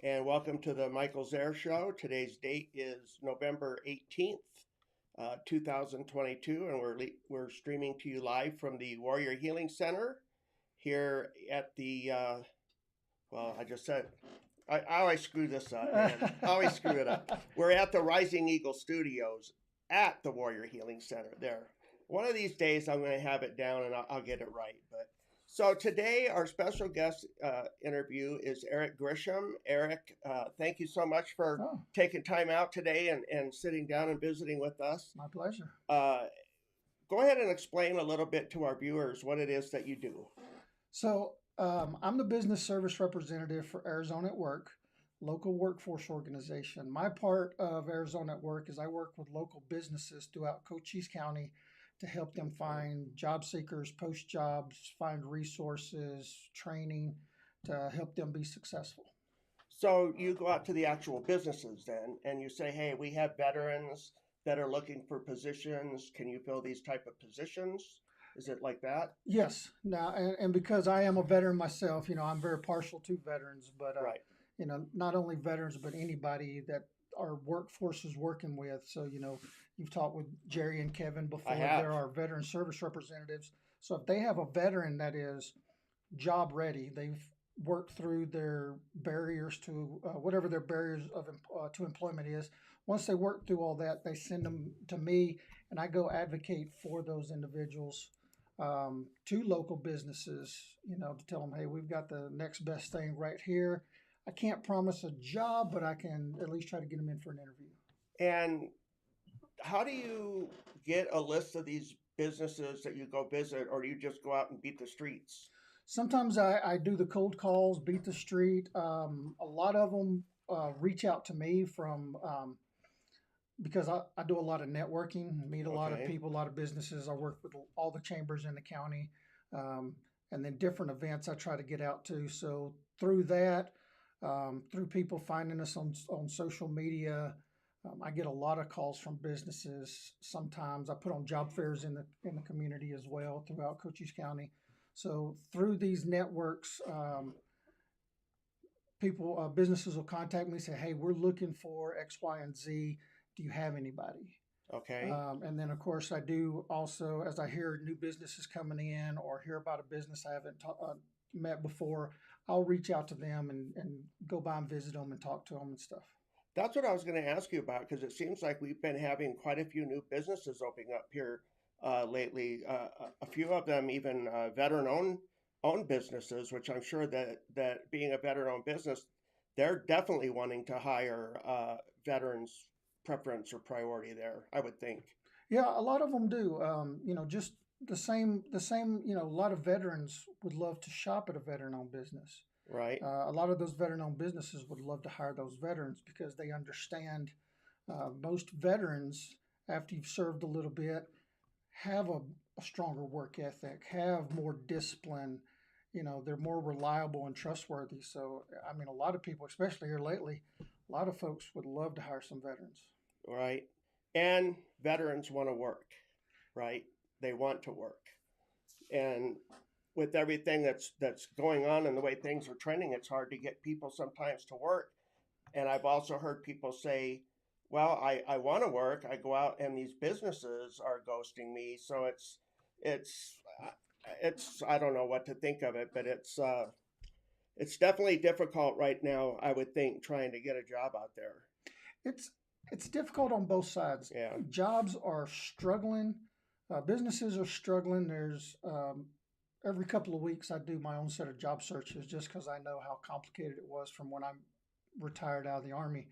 and welcome to the Michael Zehr Show. Today's date is November 18th, 2022, and we're streaming to you live from the Warrior Healing Center here at the, I just said, I always screw this up, man. I always screw it up. We're at the Rising Eagle Studios at the Warrior Healing Center there. One of these days I'm going to have it down and I'll get it right, but so today, our special guest interview is Eric Grisham. Eric, thank you so much for taking time out today and sitting down and visiting with us. My pleasure. Go ahead and explain a little bit to our viewers what it is that you do. So I'm the business service representative for Arizona at Work, local workforce organization. My part of Arizona at Work is I work with local businesses throughout Cochise County to help them find job seekers, post jobs, find resources, training to help them be successful. So you go out to the actual businesses then and you say, hey, we have veterans that are looking for positions. Can you fill these type of positions? Is it like that? Yes. Now, and because I am a veteran myself, I'm very partial to veterans, but, right. Not only veterans, but anybody that our workforce is working with. So, you've talked with Jerry and Kevin before. There are veteran service representatives. So if they have a veteran that is job ready, they've worked through their barriers to whatever their barriers to employment is. Once they work through all that, they send them to me, and I go advocate for those individuals to local businesses, to tell them, hey, we've got the next best thing right here. I can't promise a job, but I can at least try to get them in for an interview. And how do you get a list of these businesses that you go visit, or do you just go out and beat the streets? Sometimes I do the cold calls, beat the street. A lot of them reach out to me from because I do a lot of networking, meet a lot of people, a lot of businesses. I work with all the chambers in the county, and then different events I try to get out to. So through that, through people finding us on social media, I get a lot of calls from businesses. Sometimes I put on job fairs in the community as well throughout Cochise County. So through these networks, businesses will contact me and say, hey, we're looking for X, Y, and Z. Do you have anybody? Okay. And then, of course, I do also, as I hear new businesses coming in or hear about a business I haven't met before, I'll reach out to them and go by and visit them and talk to them and stuff. That's what I was going to ask you about, because it seems like we've been having quite a few new businesses opening up here lately. A few of them even veteran-owned businesses, which I'm sure that being a veteran-owned business, they're definitely wanting to hire veterans preference or priority there, I would think. Yeah, a lot of them do. Just the same. A lot of veterans would love to shop at a veteran-owned business. Right. A lot of those veteran-owned businesses would love to hire those veterans because they understand most veterans, after you've served a little bit, have a stronger work ethic, have more discipline. They're more reliable and trustworthy. So, a lot of people, especially here lately, a lot of folks would love to hire some veterans. Right. And veterans want to work, right? They want to work. And with everything that's going on and the way things are trending, it's hard to get people sometimes to work. And I've also heard people say, well, I want to work. I go out and these businesses are ghosting me. So it's I don't know what to think of it, but it's definitely difficult right now, I would think, trying to get a job out there. It's difficult on both sides. Yeah. Jobs are struggling. Businesses are struggling. There's every couple of weeks I do my own set of job searches just because I know how complicated it was from when I retired out of the Army.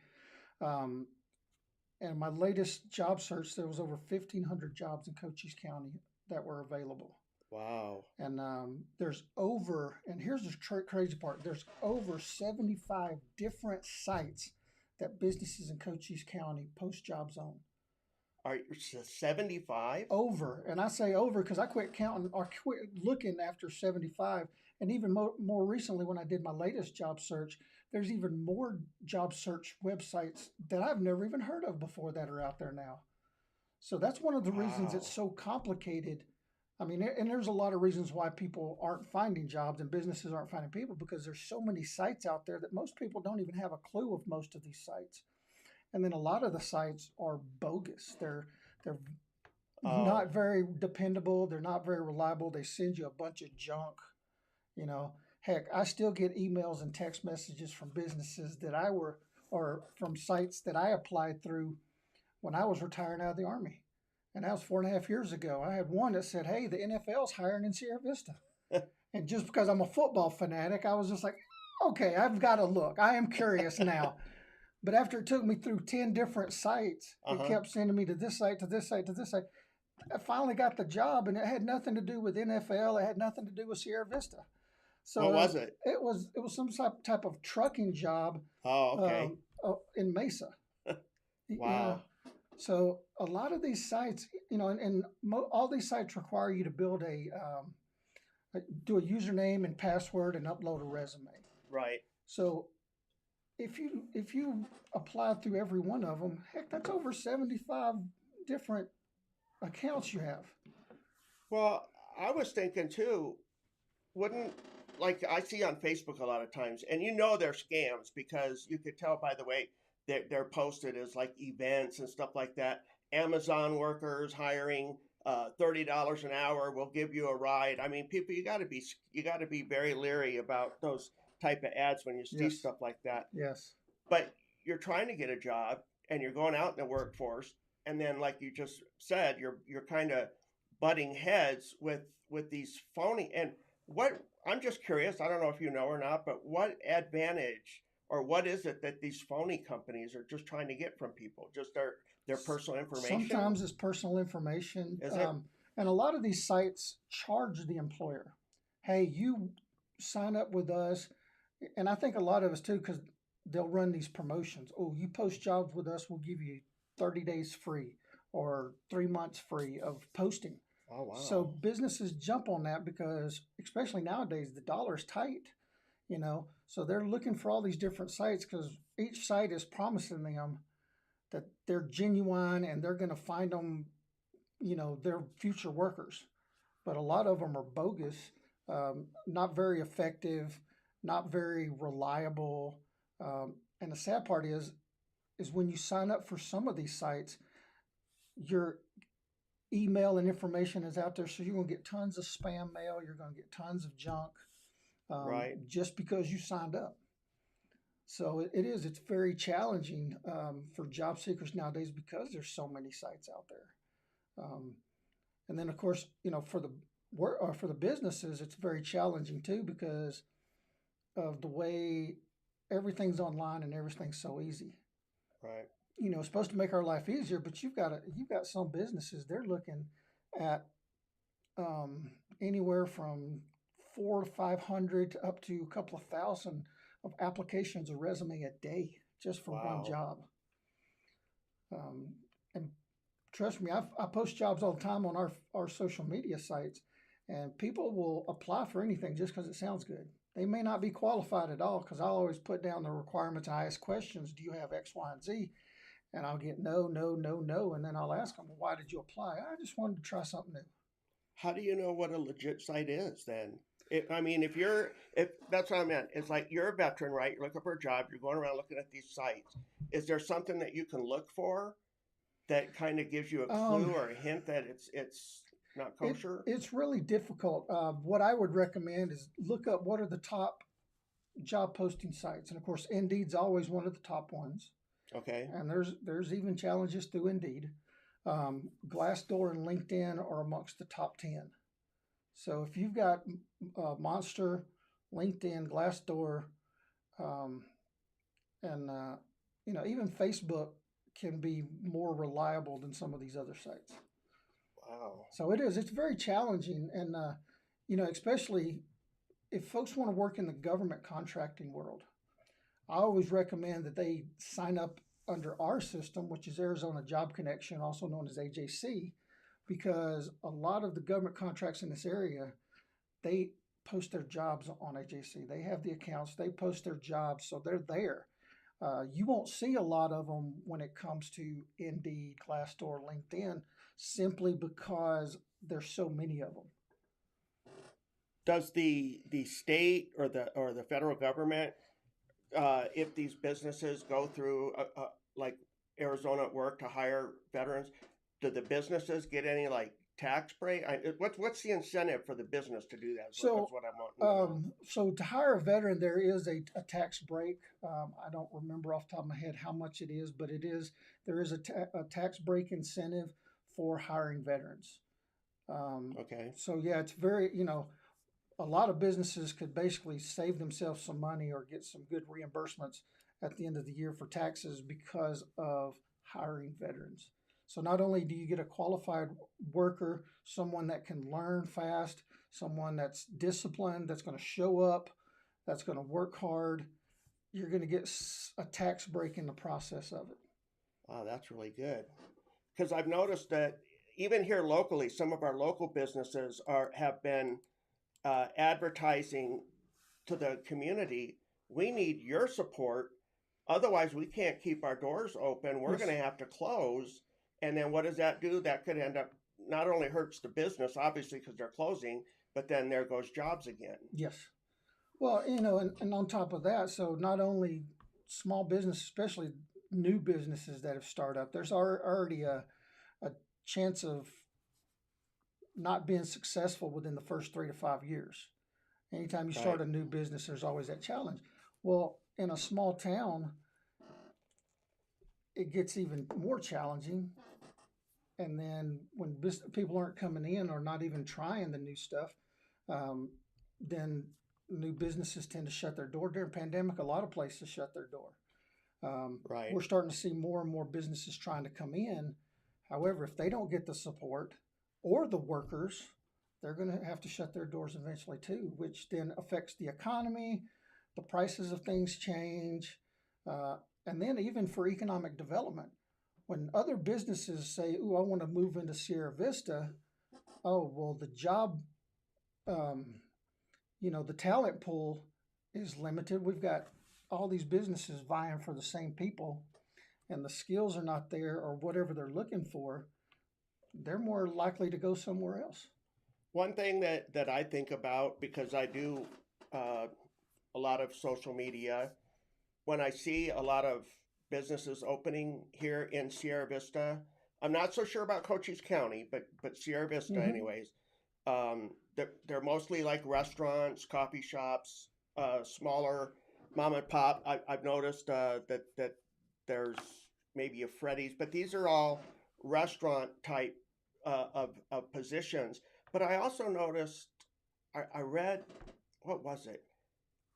And my latest job search, there was over 1,500 jobs in Cochise County that were available. Wow. And and here's the crazy part, there's over 75 different sites that businesses in Cochise County post jobs on. Are you 75? Over. And I say over because I quit counting or quit looking after 75. And even more recently, when I did my latest job search, there's even more job search websites that I've never even heard of before that are out there now. So that's one of the reasons it's so complicated I mean, and there's a lot of reasons why people aren't finding jobs and businesses aren't finding people because there's so many sites out there that most people don't even have a clue of most of these sites. And then a lot of the sites are bogus. They're Oh, not very dependable. They're not very reliable. They send you a bunch of junk. You know, heck, I still get emails and text messages from businesses that I were, or from sites that I applied through when I was retiring out of the Army. And that was 4.5 years ago. I had one that said, "Hey, the NFL's hiring in Sierra Vista." And just because I'm a football fanatic, I was just like, okay, I've got to look. I am curious now. But after it took me through 10 different sites, it uh-huh. kept sending me to this site, to this site, to this site. I finally got the job, and it had nothing to do with NFL. It had nothing to do with Sierra Vista. What So was it? it was some type of trucking job Oh, okay. in Mesa. Yeah. Wow. So a lot of these sites, all these sites require you to build do a username and password and upload a resume. Right. So if you apply through every one of them, heck, that's over 75 different accounts you have. Well, I was thinking too, wouldn't like I see on Facebook a lot of times, and they're scams because you could tell by the way they're posted as like events and stuff like that. Amazon workers hiring $30 an hour will give you a ride. I mean, people, you got to be very leery about those type of ads when you see Yes, stuff like that. yes. But you're trying to get a job and you're going out in the workforce, and then like you just said, you're kind of butting heads with these phony and what I'm just curious, I don't know if you know or not, but what advantage or what is it that these phony companies are just trying to get from people? Just their personal information? Sometimes it's personal information, Is it? and a lot of these sites charge the employer. Hey, you sign up with us, and I think a lot of us too, because they'll run these promotions. Oh, you post jobs with us, we'll give you 30 days free or 3 months free of posting. Oh So wow. businesses jump on that because, especially nowadays, the dollar is tight. So they're looking for all these different sites because each site is promising them that they're genuine and they're going to find them, their future workers. But a lot of them are bogus, not very effective, not very reliable. And the sad part is when you sign up for some of these sites, your email and information is out there, so you're going to get tons of spam mail. You're going to get tons of junk Right. just because you signed up. So it's very challenging for job seekers nowadays because there's so many sites out there. And then of course, for the work or for the businesses, it's very challenging too because of the way everything's online and everything's so easy. Right. It's supposed to make our life easier, but you've got some businesses they're looking at anywhere from 400 to 500 up to a couple of thousand of applications or resume a day just for one Wow. job. And trust me, I post jobs all the time on our social media sites, and people will apply for anything just because it sounds good. They may not be qualified at all because I'll always put down the requirements. I ask questions: Do you have X, Y, and Z? And I'll get no, no, no, no, and then I'll ask them, well, why did you apply? I just wanted to try something new. How do you know what a legit site is then? I mean, if that's what I meant, it's like you're a veteran, right? You're looking for a job, you're going around looking at these sites. Is there something that you can look for that kind of gives you a clue Um, or a hint that it's not it kosher? it's really difficult. What I would recommend is look up what are the top job posting sites, and of course, Indeed's always one of the top ones. Okay. And there's even challenges through Indeed. Glassdoor and LinkedIn are amongst the top 10. So if you've got Monster, LinkedIn, Glassdoor, um, and even Facebook can be more reliable than some of these other sites. Wow. So it is. It's very challenging, and especially if folks want to work in the government contracting world. I always recommend that they sign up under our system, which is Arizona Job Connection, also known as AJC, because a lot of the government contracts in this area, they post their jobs on AJC. They have the accounts, they post their jobs, so they're there. You won't see a lot of them when it comes to Indeed, Glassdoor, LinkedIn, simply because there's so many of them. Does the state or the federal government, if these businesses go through like Arizona at Work to hire veterans, do the businesses get any like tax break? What's the incentive for the business to do that? That's what I want to know. So to hire a veteran, there is a tax break. I don't remember off the top of my head how much it is, but there is a tax break incentive for hiring veterans. Okay. So yeah, it's very, a lot of businesses could basically save themselves some money or get some good reimbursements at the end of the year for taxes because of hiring veterans. So not only do you get a qualified worker, someone that can learn fast, someone that's disciplined, that's going to show up, that's going to work hard, you're going to get a tax break in the process of it. Wow, that's really good. Because I've noticed that even here locally, some of our local businesses have been advertising to the community. We need your support, otherwise we can't keep our doors open. We're going to have to close. And then what does that do? That could end up not only hurts the business, obviously, because they're closing, but then there goes jobs again. Yes. Well, and on top of that, so not only small business, especially new businesses that have started up, there's already a chance of not being successful within the first 3 to 5 years. Anytime you start a new business, there's always that challenge. Well, in a small town, it gets even more challenging. And then when people aren't coming in or not even trying the new stuff, then new businesses tend to shut their door. During pandemic, a lot of places shut their door. We're starting to see more and more businesses trying to come in. However, if they don't get the support or the workers, they're going to have to shut their doors eventually too, which then affects the economy. The prices of things change. And then even for economic development, when other businesses say, "Ooh, I want to move into Sierra Vista," oh, well, the job, the talent pool is limited. We've got all these businesses vying for the same people, and the skills are not there or whatever they're looking for. They're more likely to go somewhere else. One thing that I think about, because I do a lot of social media, when I see a lot of businesses opening here in Sierra Vista, I'm not so sure about Cochise County, but Sierra Vista anyways, they're mostly like restaurants, coffee shops, smaller mom and pop. I've noticed that there's maybe a Freddy's, but these are all restaurant type of positions. But I also noticed, I read, what was it?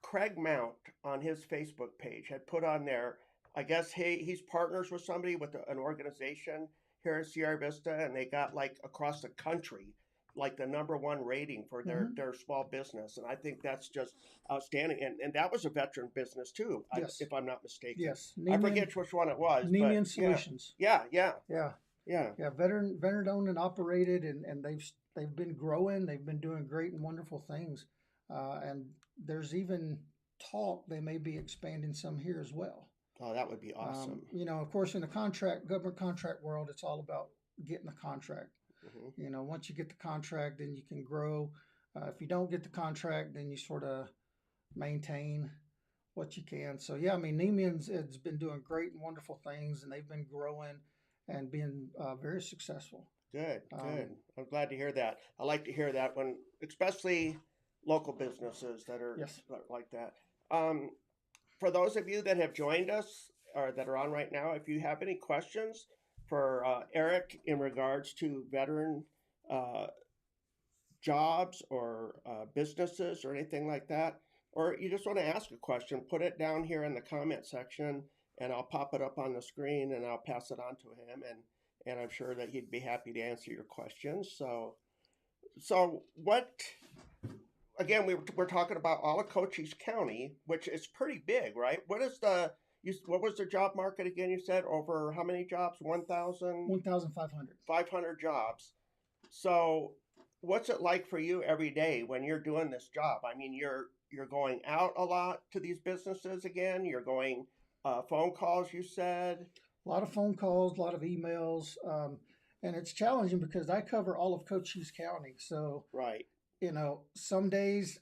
Craig Mount on his Facebook page had put on there, I guess he's partners with somebody with an organization here in Sierra Vista, and they got like across the country, like the #1 rating for their small business. And I think that's just outstanding. And that was a veteran business too, if I'm not mistaken. Yes. I forget which one it was. Neiman Solutions. Yeah. Veteran owned and operated, and they've been growing. They've been doing great and wonderful things. And there's even talk they may be expanding some here as well. Oh, that would be awesome. Of course, in the government contract world, it's all about getting the contract. Once you get the contract, then you can grow. If you don't get the contract, then you sort of maintain what you can. So, yeah, Neiman's has been doing great and wonderful things, and they've been growing and being very successful. Good. I'm glad to hear that. I like to hear that when, especially local businesses that are like that. For those of you that have joined us or that are on right now, if you have any questions for Eric in regards to veteran jobs or businesses or anything like that, or you just want to ask a question, put it down here in the comment section and I'll pop it up on the screen and I'll pass it on to him, and I'm sure that he'd be happy to answer your questions. So what, again, we're talking about all of Cochise County, which is pretty big, right? What was the job market again? You said over how many jobs? 1,500. 500 jobs. So what's it like for you every day when you're doing this job? You're going out a lot to these businesses again. You're going phone calls, you said. A lot of phone calls, a lot of emails. And it's challenging because I cover all of Cochise County. So, Right. Some days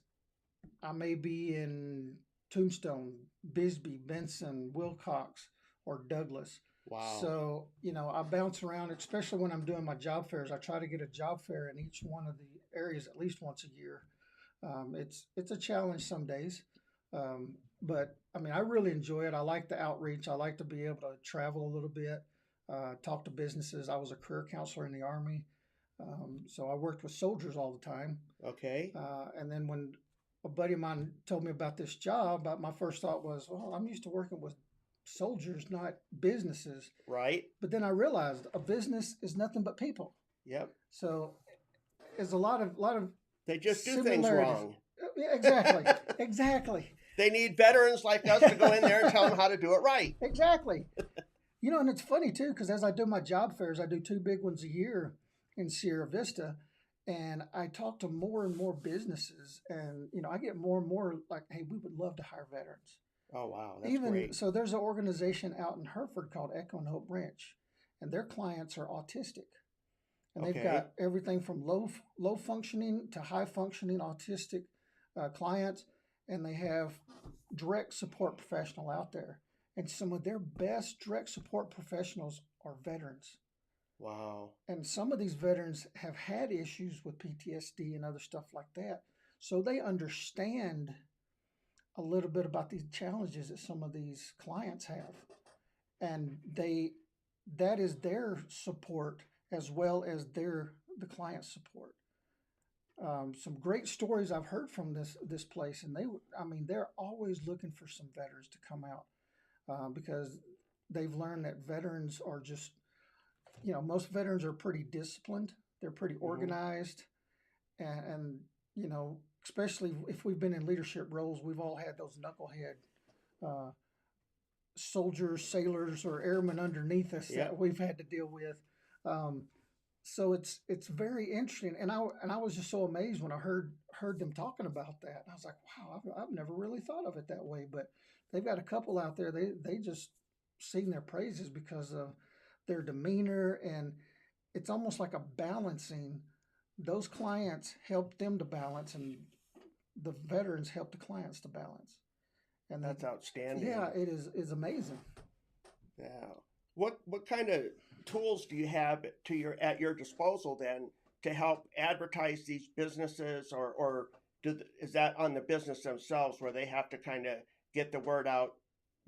I may be in Tombstone, Bisbee, Benson, Wilcox, or Douglas. Wow. So, I bounce around, especially when I'm doing my job fairs. I try to get a job fair in each one of the areas at least once a year. It's a challenge some days, but I mean, I really enjoy it. I like the outreach. I like to be able to travel a little bit, talk to businesses. I was a career counselor in the Army, so I worked with soldiers all the time. Okay. And then when a buddy of mine told me about this job, my first thought was, well, I'm used to working with soldiers, not businesses. Right. But then I realized a business is nothing but people. Yep. So there's a lot of they just do things wrong. Exactly. Exactly. They need veterans like us to go in there and tell them how to do it right. Exactly. And it's funny too, because as I do my job fairs, I do 2 big ones a year in Sierra Vista, and I talk to more and more businesses, and I get more and more like, hey, we would love to hire veterans. Oh wow, that's great. So there's an organization out in Hereford called Echo and Hope Branch, and their clients are autistic. And they've got everything from low functioning to high functioning autistic clients, and they have direct support professional out there. And some of their best direct support professionals are veterans. Wow. And some of these veterans have had issues with PTSD and other stuff like that. So they understand a little bit about these challenges that some of these clients have. And that is their support as well as the client support. Some great stories I've heard from this place, and they're always looking for some veterans to come out because they've learned that veterans are just, most veterans are pretty disciplined. They're pretty organized, and especially if we've been in leadership roles, we've all had those knucklehead soldiers, sailors, or airmen underneath us that we've had to deal with. So it's very interesting, and I was just so amazed when I heard them talking about that. I was like, wow, I've never really thought of it that way. But they've got a couple out there. They just sing their praises because of their demeanor, and it's almost like a balancing. Those clients help them to balance, and the veterans help the clients to balance. And that's outstanding. Yeah, it is amazing. Yeah. What kind of tools do you have at your disposal then to help advertise these businesses, or is that on the business themselves where they have to kind of get the word out?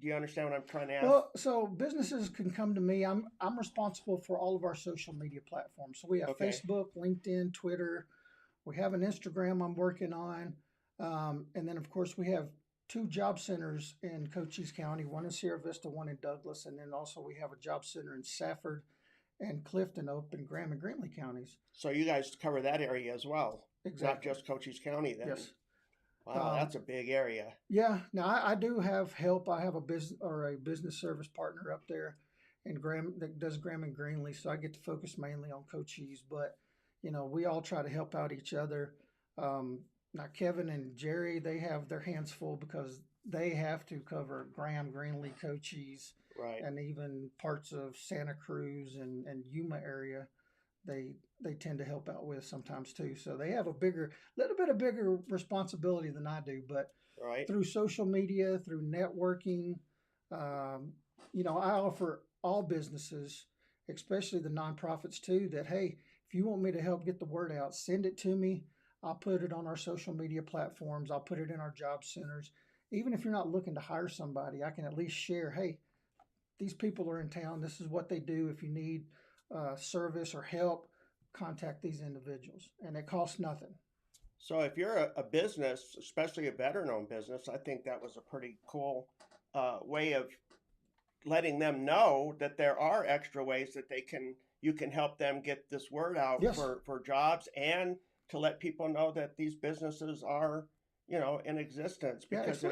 Do you understand what I'm trying to ask? Well, so businesses can come to me. I'm responsible for all of our social media platforms. So we have Facebook, LinkedIn, Twitter. We have an Instagram I'm working on. And then, of course, we have 2 job centers in Cochise County, one in Sierra Vista, one in Douglas. And then also we have a job center in Safford and Clifton up in Graham and Greenlee counties. So you guys cover that area as well. Exactly. Not just Cochise County then. Yes. Wow, that's a big area. Yeah. Now I do have help. I have a business service partner up there in Graham that does Graham and Greenlee, so I get to focus mainly on Cochise. But we all try to help out each other. Now Kevin and Jerry, they have their hands full because they have to cover Graham, Greenlee, Cochise, right, and even parts of Santa Cruz and Yuma area. They tend to help out with sometimes too. So they have a little bit of bigger responsibility than I do. But through social media, through networking, I offer all businesses, especially the nonprofits too, that, hey, if you want me to help get the word out, send it to me. I'll put it on our social media platforms. I'll put it in our job centers. Even if you're not looking to hire somebody, I can at least share, hey, these people are in town. This is what they do. If you need service or help, contact these individuals, and it costs nothing. So if you're a business, especially a veteran-owned business, I think that was a pretty cool way of letting them know that there are extra ways that you can help them get this word out for jobs, and to let people know that these businesses are, in existence. Because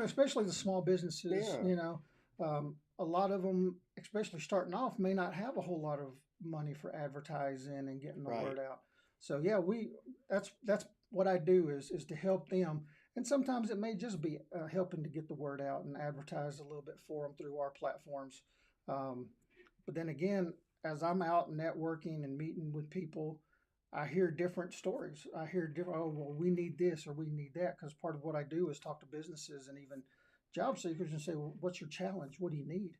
especially the small businesses, a lot of them, especially starting off, may not have a whole lot of money for advertising and getting the word out. So yeah, that's what I do is to help them. And sometimes it may just be helping to get the word out and advertise a little bit for them through our platforms. But then again, as I'm out networking and meeting with people, I hear different stories. I hear different, oh, well, we need this or we need that. Because part of what I do is talk to businesses and even job seekers and say, well, what's your challenge? What do you need?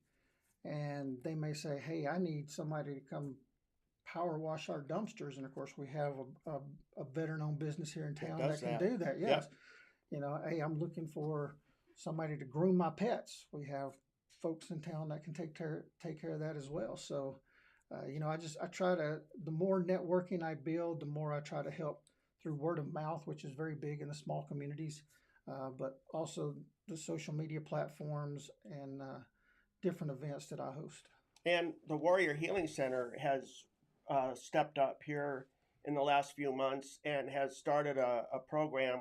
And they may say, hey, I need somebody to come power wash our dumpsters. And of course, we have a veteran owned business here in town that can do that. Yes. Yep. You know, hey, I'm looking for somebody to groom my pets. We have folks in town that can take care of that as well. So, you know, I try to, the more networking I build, the more I try to help through word of mouth, which is very big in the small communities, but also the social media platforms and different events that I host. And the Warrior Healing Center has stepped up here in the last few months and has started a program,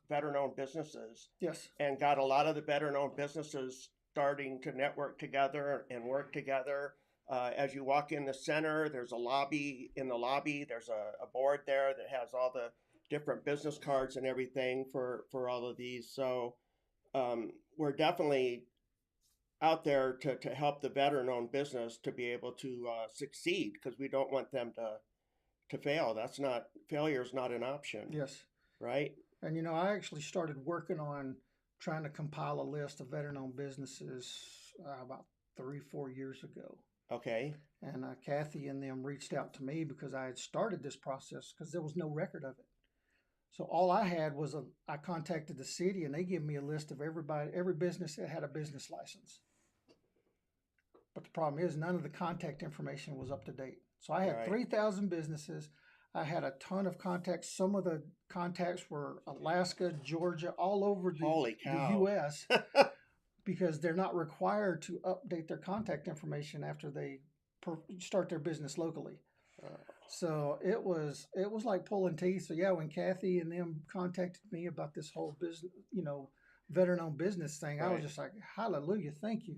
veteran-owned businesses. Yes. And got a lot of the veteran-owned businesses starting to network together and work together. As you walk in the center, there's a lobby. In the lobby, there's a board there that has all the different business cards and everything for all of these. So we're definitely out there to help the veteran-owned business to be able to succeed, because we don't want them to fail. Failure is not an option. Yes. Right? And, you know, I actually started working on trying to compile a list of veteran-owned businesses about 3-4 years ago. Okay. And Kathy and them reached out to me because I had started this process because there was no record of it. So all I had was I contacted the city and they gave me a list of every business that had a business license. But the problem is none of the contact information was up to date. So I had 3,000 businesses. I had a ton of contacts. Some of the contacts were Alaska, Georgia, all over the U.S. because they're not required to update their contact information after they start their business locally. So it was like pulling teeth. So yeah, when Kathy and them contacted me about this whole business, you know, veteran-owned business thing, I was just like, hallelujah, thank you.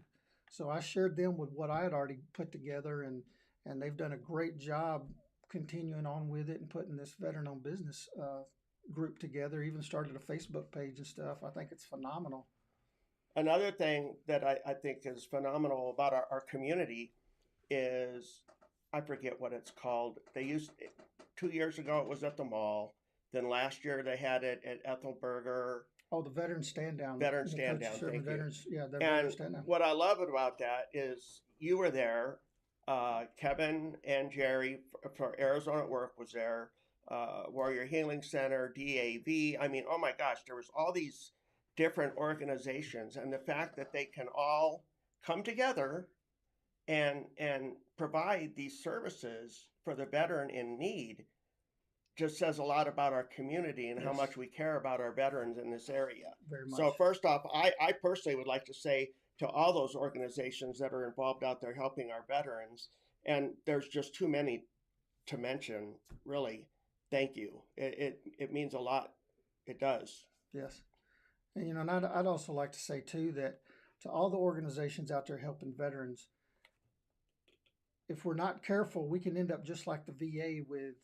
So I shared them with what I had already put together, and they've done a great job continuing on with it and putting this veteran-owned business group together. Even started a Facebook page and stuff. I think it's phenomenal. Another thing that I think is phenomenal about our community is, I forget what it's called. 2 years ago it was at the mall. Then last year they had it at Ethelberger. Oh, the veteran stand down. Veteran stand down. Thank you. Yeah, the veteran stand down. What I love about that is you were there. Kevin and Jerry for Arizona at Work was there. Warrior Healing Center, DAV. I mean, oh my gosh, there was all these different organizations, and the fact that they can all come together and provide these services for the veteran in need just says a lot about our community and how much we care about our veterans in this area. Very much. So first off, I personally would like to say to all those organizations that are involved out there helping our veterans, and there's just too many to mention, really, thank you. It means a lot. It does. Yes. And, you know, and I'd also like to say, too, that to all the organizations out there helping veterans, if we're not careful, we can end up just like the VA with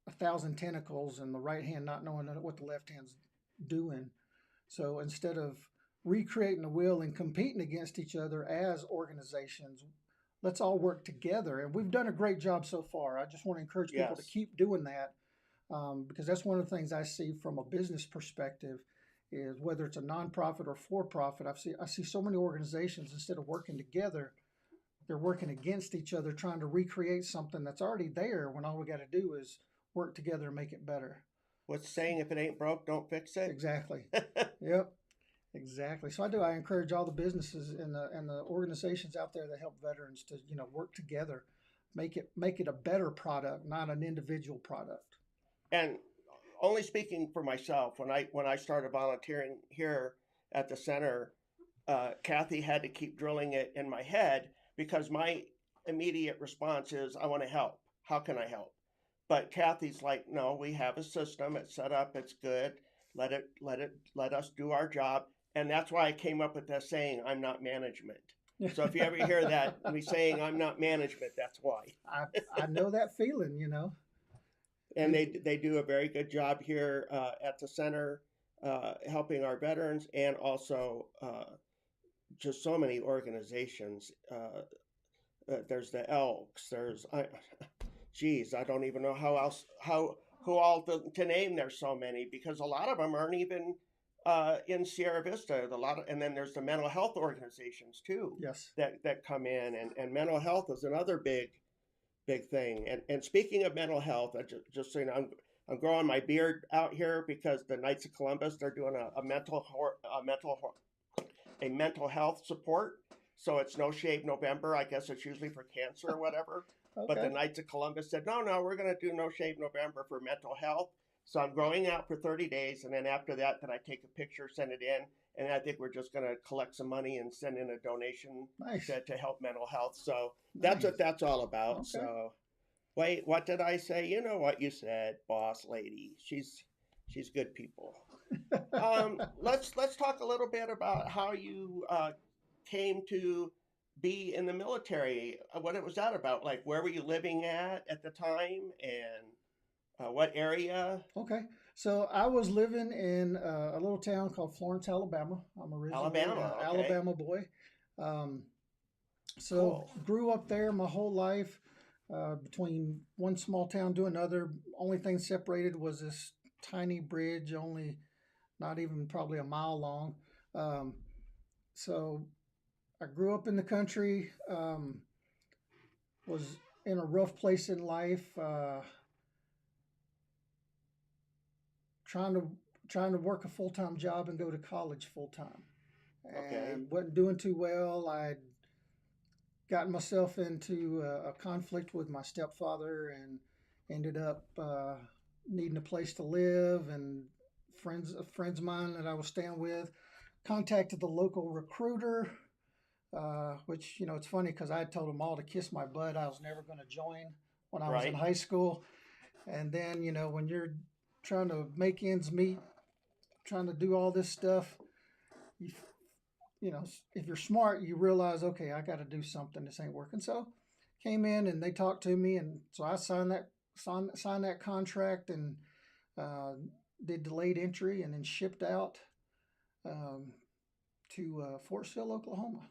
1,000 tentacles and the right hand not knowing what the left hand's doing. So instead of recreating the wheel and competing against each other as organizations, let's all work together. And we've done a great job so far. I just want to encourage people to keep doing that, because that's one of the things I see from a business perspective is whether it's a nonprofit or for-profit, I see so many organizations, instead of working together, they're working against each other, trying to recreate something that's already there when all we got to do is work together and make it better. What's saying, if it ain't broke, don't fix it? Exactly. Yep. Exactly. So I encourage all the businesses and the organizations out there that help veterans to, you know, work together, make it a better product, not an individual product. And only speaking for myself, when I started volunteering here at the center, Kathy had to keep drilling it in my head, because my immediate response is, I want to help. How can I help? But Kathy's like, no, we have a system. It's set up. It's good. Let us do our job. And that's why I came up with that saying, I'm not management. So if you ever hear that, me saying I'm not management, that's why. I know that feeling, you know. And they do a very good job here at the center, helping our veterans, and also just so many organizations. there's the Elks. Geez, I don't even know how else how who all to name. There's so many because a lot of them aren't even in Sierra Vista. And then there's the mental health organizations too. Yes. That come in, and mental health is another big thing. And speaking of mental health, just so you know, I'm growing my beard out here because the Knights of Columbus, they're doing a mental health support. So it's No Shave November. I guess it's usually for cancer or whatever. Okay. But the Knights of Columbus said, no, we're going to do No Shave November for mental health. So I'm growing out for 30 days. And then after that, I take a picture, send it in. And I think we're just going to collect some money and send in a donation Nice. to help mental health. So that's what that's all about. Okay. So wait, what did I say? You know what you said, boss lady. She's good people. Let's talk a little bit about how you came to be in the military. What it was that about? Like, where were you living at the time, and what area? Okay, so I was living in a little town called Florence, Alabama. I'm originally an Okay. Alabama boy. So Cool. grew up there my whole life, between one small town to another. Only thing separated was this tiny bridge, only not even probably a mile long. So I grew up in the country, was in a rough place in life, trying to work a full-time job and go to college full-time, Okay. and wasn't doing too well. I'd gotten myself into a conflict with my stepfather and ended up needing a place to live, and friends of mine that I was staying with contacted the local recruiter, which, it's funny because I had told them all to kiss my butt. I was never going to join when I was in Right. high school. And then, when you're trying to make ends meet, trying to do all this stuff, if you're smart, you realize, okay, I got to do something. This ain't working. So came in and they talked to me, and so I signed that contract, and did delayed entry, and then shipped out to Fort Sill, Oklahoma.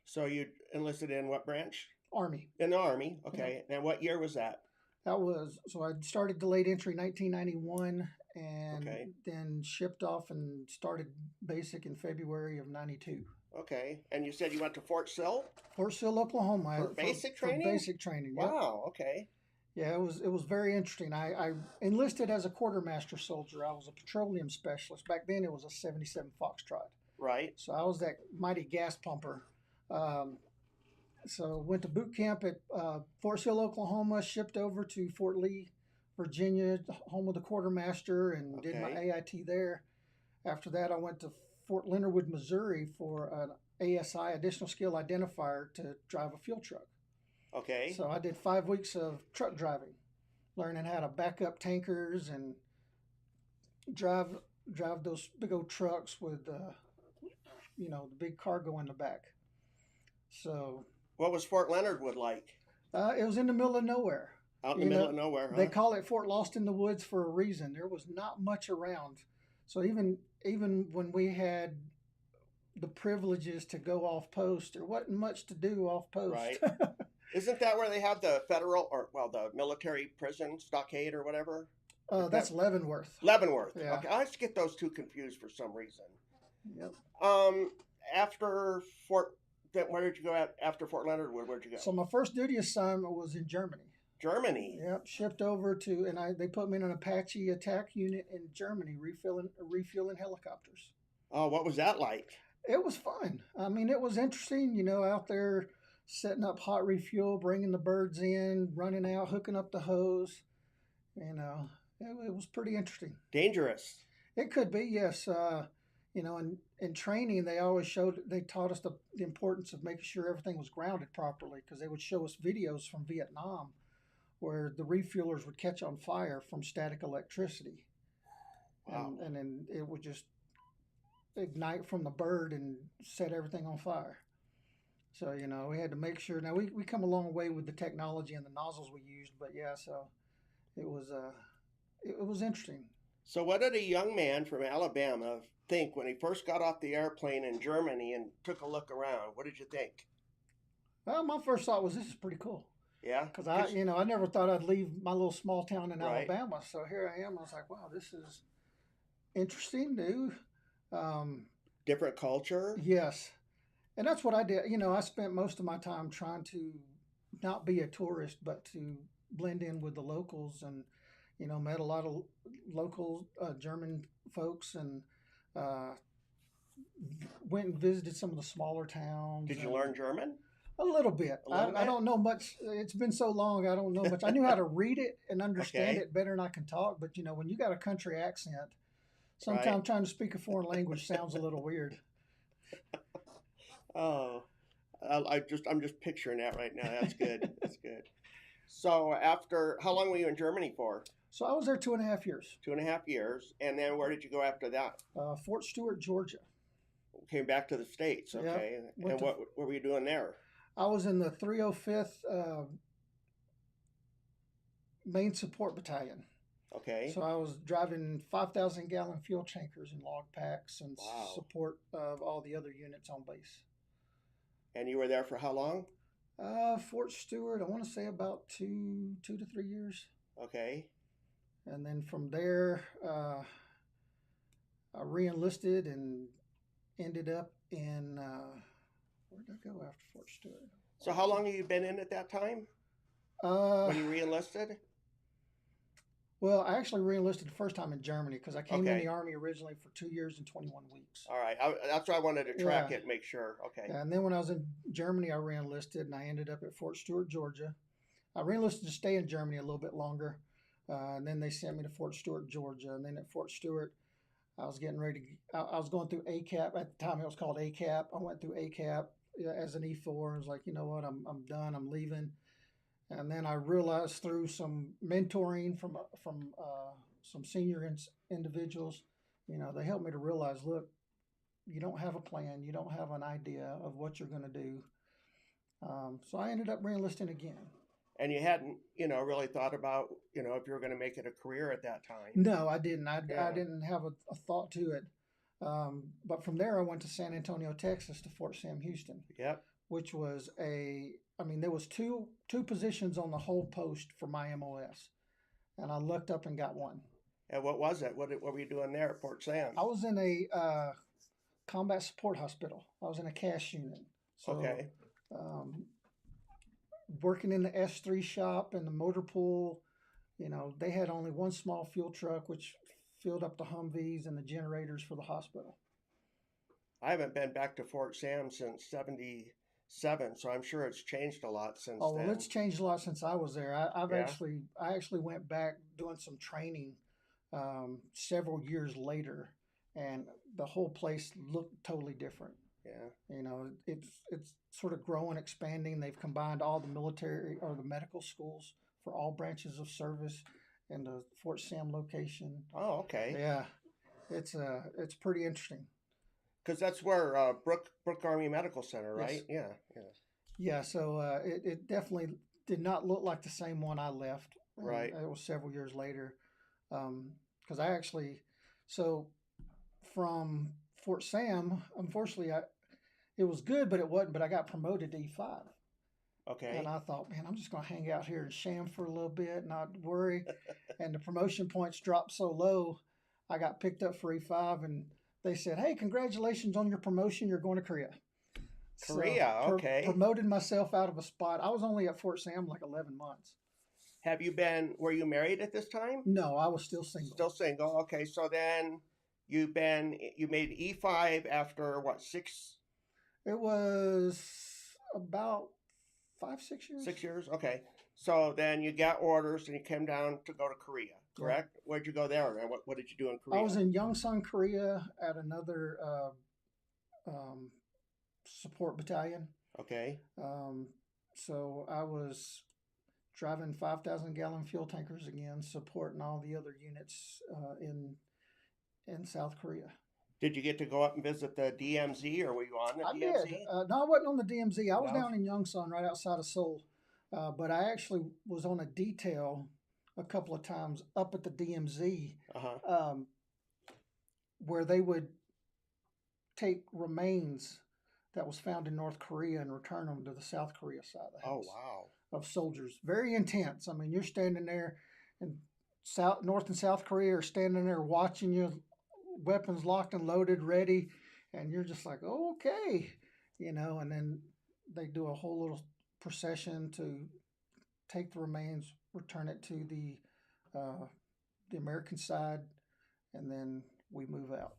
So you enlisted in what branch? Army. In the Army. Okay. Yeah. And what year was that? So I started delayed entry 1991, and Okay. then shipped off and started basic in February of 92. Okay. And you said you went to Fort Sill Fort Sill, Oklahoma. for basic training? For basic training, yep. Wow. Okay. Yeah, it was very interesting. I enlisted as a quartermaster soldier. I was a petroleum specialist. Back then it was a 77 Foxtrot. Right. So I was that mighty gas pumper. So went to boot camp at Fort Sill, Oklahoma, shipped over to Fort Lee, Virginia, home of the quartermaster, and did my Okay. AIT there. After that, I went to Fort Leonard Wood, Missouri for an ASI, additional skill identifier, to drive a fuel truck. Okay. So I did 5 weeks of truck driving, learning how to back up tankers and drive those big old trucks with the big cargo in the back. So What was Fort Leonard Wood like? it was in the middle of nowhere. Out in the middle of nowhere, huh? They call it Fort Lost in the Woods for a reason. There was not much around. So even when we had the privileges to go off post, there wasn't much to do off post. Right. Isn't that where they have the federal, the military prison stockade or whatever? That's Leavenworth. Leavenworth. Yeah. Okay. I just get those two confused for some reason. Yep. After where did you go after Fort Leonard Wood? Where'd you go? So my first duty assignment was in Germany. Germany. Yep, shipped over to, and they put me in an Apache attack unit in Germany, refueling helicopters. Oh, what was that like? It was fun. I mean, it was interesting, out there setting up hot refuel, bringing the birds in, running out, hooking up the hose. It was pretty interesting. Dangerous. It could be, yes. In training, they taught us the importance of making sure everything was grounded properly, because they would show us videos from Vietnam where the refuelers would catch on fire from static electricity. Wow. And then it would just ignite from the bird and set everything on fire. So, we had to make sure. Now, we come a long way with the technology and the nozzles we used, but yeah, so it was interesting. So what did a young man from Alabama think when he first got off the airplane in Germany and took a look around? What did you think? Well, my first thought was this is pretty cool. Yeah. Because I never thought I'd leave my little small town in Right. Alabama. So here I am. I was like, wow, this is interesting, new. Different culture. Yes. And that's what I did. I spent most of my time trying to not be a tourist, but to blend in with the locals and, met a lot of local German folks and uh, went and visited some of the smaller towns. Did you learn German? A little bit. A little bit? I don't know much. It's been so long, I don't know much. I knew how to read it and understand Okay. it better than I can talk. But, when you got a country accent, sometimes Right. trying to speak a foreign language sounds a little weird. Oh, I'm just picturing that right now. That's good. That's good. So how long were you in Germany for? So I was there 2.5 years. 2.5 years. And then where did you go after that? Fort Stewart, Georgia. Came back to the States. Okay. Yep. And what were you doing there? I was in the 305th Main Support Battalion. Okay. So I was driving 5,000-gallon fuel tankers and log packs and Wow. support of all the other units on base. And you were there for how long? Fort Stewart, I want to say about 2 to 3 years. Okay. And then from there, I re-enlisted and ended up in, where did I go after Fort Stewart? So how long have you been in at that time when you re-enlisted? Well, I actually re-enlisted the first time in Germany because I came in Okay. the Army originally for 2 years and 21 weeks. All right. That's why I wanted to track Yeah. it, make sure. Okay. And then when I was in Germany, I re-enlisted and I ended up at Fort Stewart, Georgia. I re-enlisted to stay in Germany a little bit longer. And then they sent me to Fort Stewart, Georgia. And then at Fort Stewart, I was getting ready to, I was going through ACAP. At the time, it was called ACAP. I went through ACAP as an E4. I was like, you know what, I'm done. I'm leaving. And then I realized through some mentoring from some senior individuals, they helped me to realize, look, you don't have a plan. You don't have an idea of what you're going to do. So I ended up re-enlisting again. And you hadn't, really thought about, if you were going to make it a career at that time. No, I didn't. I Yeah. didn't have a thought to it. But from there, I went to San Antonio, Texas, to Fort Sam Houston, Yep. which was there was two positions on the whole post for my MOS, and I looked up and got one. And what was it? What were you doing there at Fort Sam? I was in a combat support hospital. I was in a cash unit. So, Okay. Working in the S3 shop and the motor pool, they had only one small fuel truck, which filled up the Humvees and the generators for the hospital. I haven't been back to Fort Sam since '77, so I'm sure it's changed a lot since Oh, well, then. it's changed a lot since I was there. I Yeah. actually went back doing some training several years later, and the whole place looked totally different. Yeah. It's sort of growing, expanding. They've combined all the military or the medical schools for all branches of service in the Fort Sam location. Oh, okay. Yeah, it's pretty interesting. Because that's where Brook Army Medical Center, right? Yes. Yeah. Yeah, so it definitely did not look like the same one I left. And Right. it was several years later. Because I actually, so from Fort Sam, unfortunately, it was good, but it wasn't. But I got promoted to E5. Okay. And I thought, man, I'm just going to hang out here and sham for a little bit, not worry. And the promotion points dropped so low, I got picked up for E5, and they said, hey, congratulations on your promotion. You're going to Korea. Korea, So, okay. Promoted myself out of a spot. I was only at Fort Sam like 11 months. Were you married at this time? No, I was still single. Still single. Okay, so then you made E5 after what, 6? It was about 5-6 years. 6 years? Okay. So then you got orders and you came down to go to Korea, correct? Yeah. Where'd you go there? And what did you do in Korea? I was in Yongsan, Korea at another support battalion. Okay. So I was driving 5,000-gallon fuel tankers again, supporting all the other units in South Korea. Did you get to go up and visit the DMZ, or were you on the DMZ? I did. No, I wasn't on the DMZ. I was down in Yongsan, right outside of Seoul. But I actually was on a detail a couple of times up at the DMZ, where they would take remains that was found in North Korea and return them to the South Korea side of the Oh, house wow. of soldiers. Very intense. I mean, you're standing there, and North and South Korea are standing there watching you, weapons locked and loaded, ready, and you're just like, oh, okay, And then they do a whole little procession to take the remains, return it to the American side, and then we move out.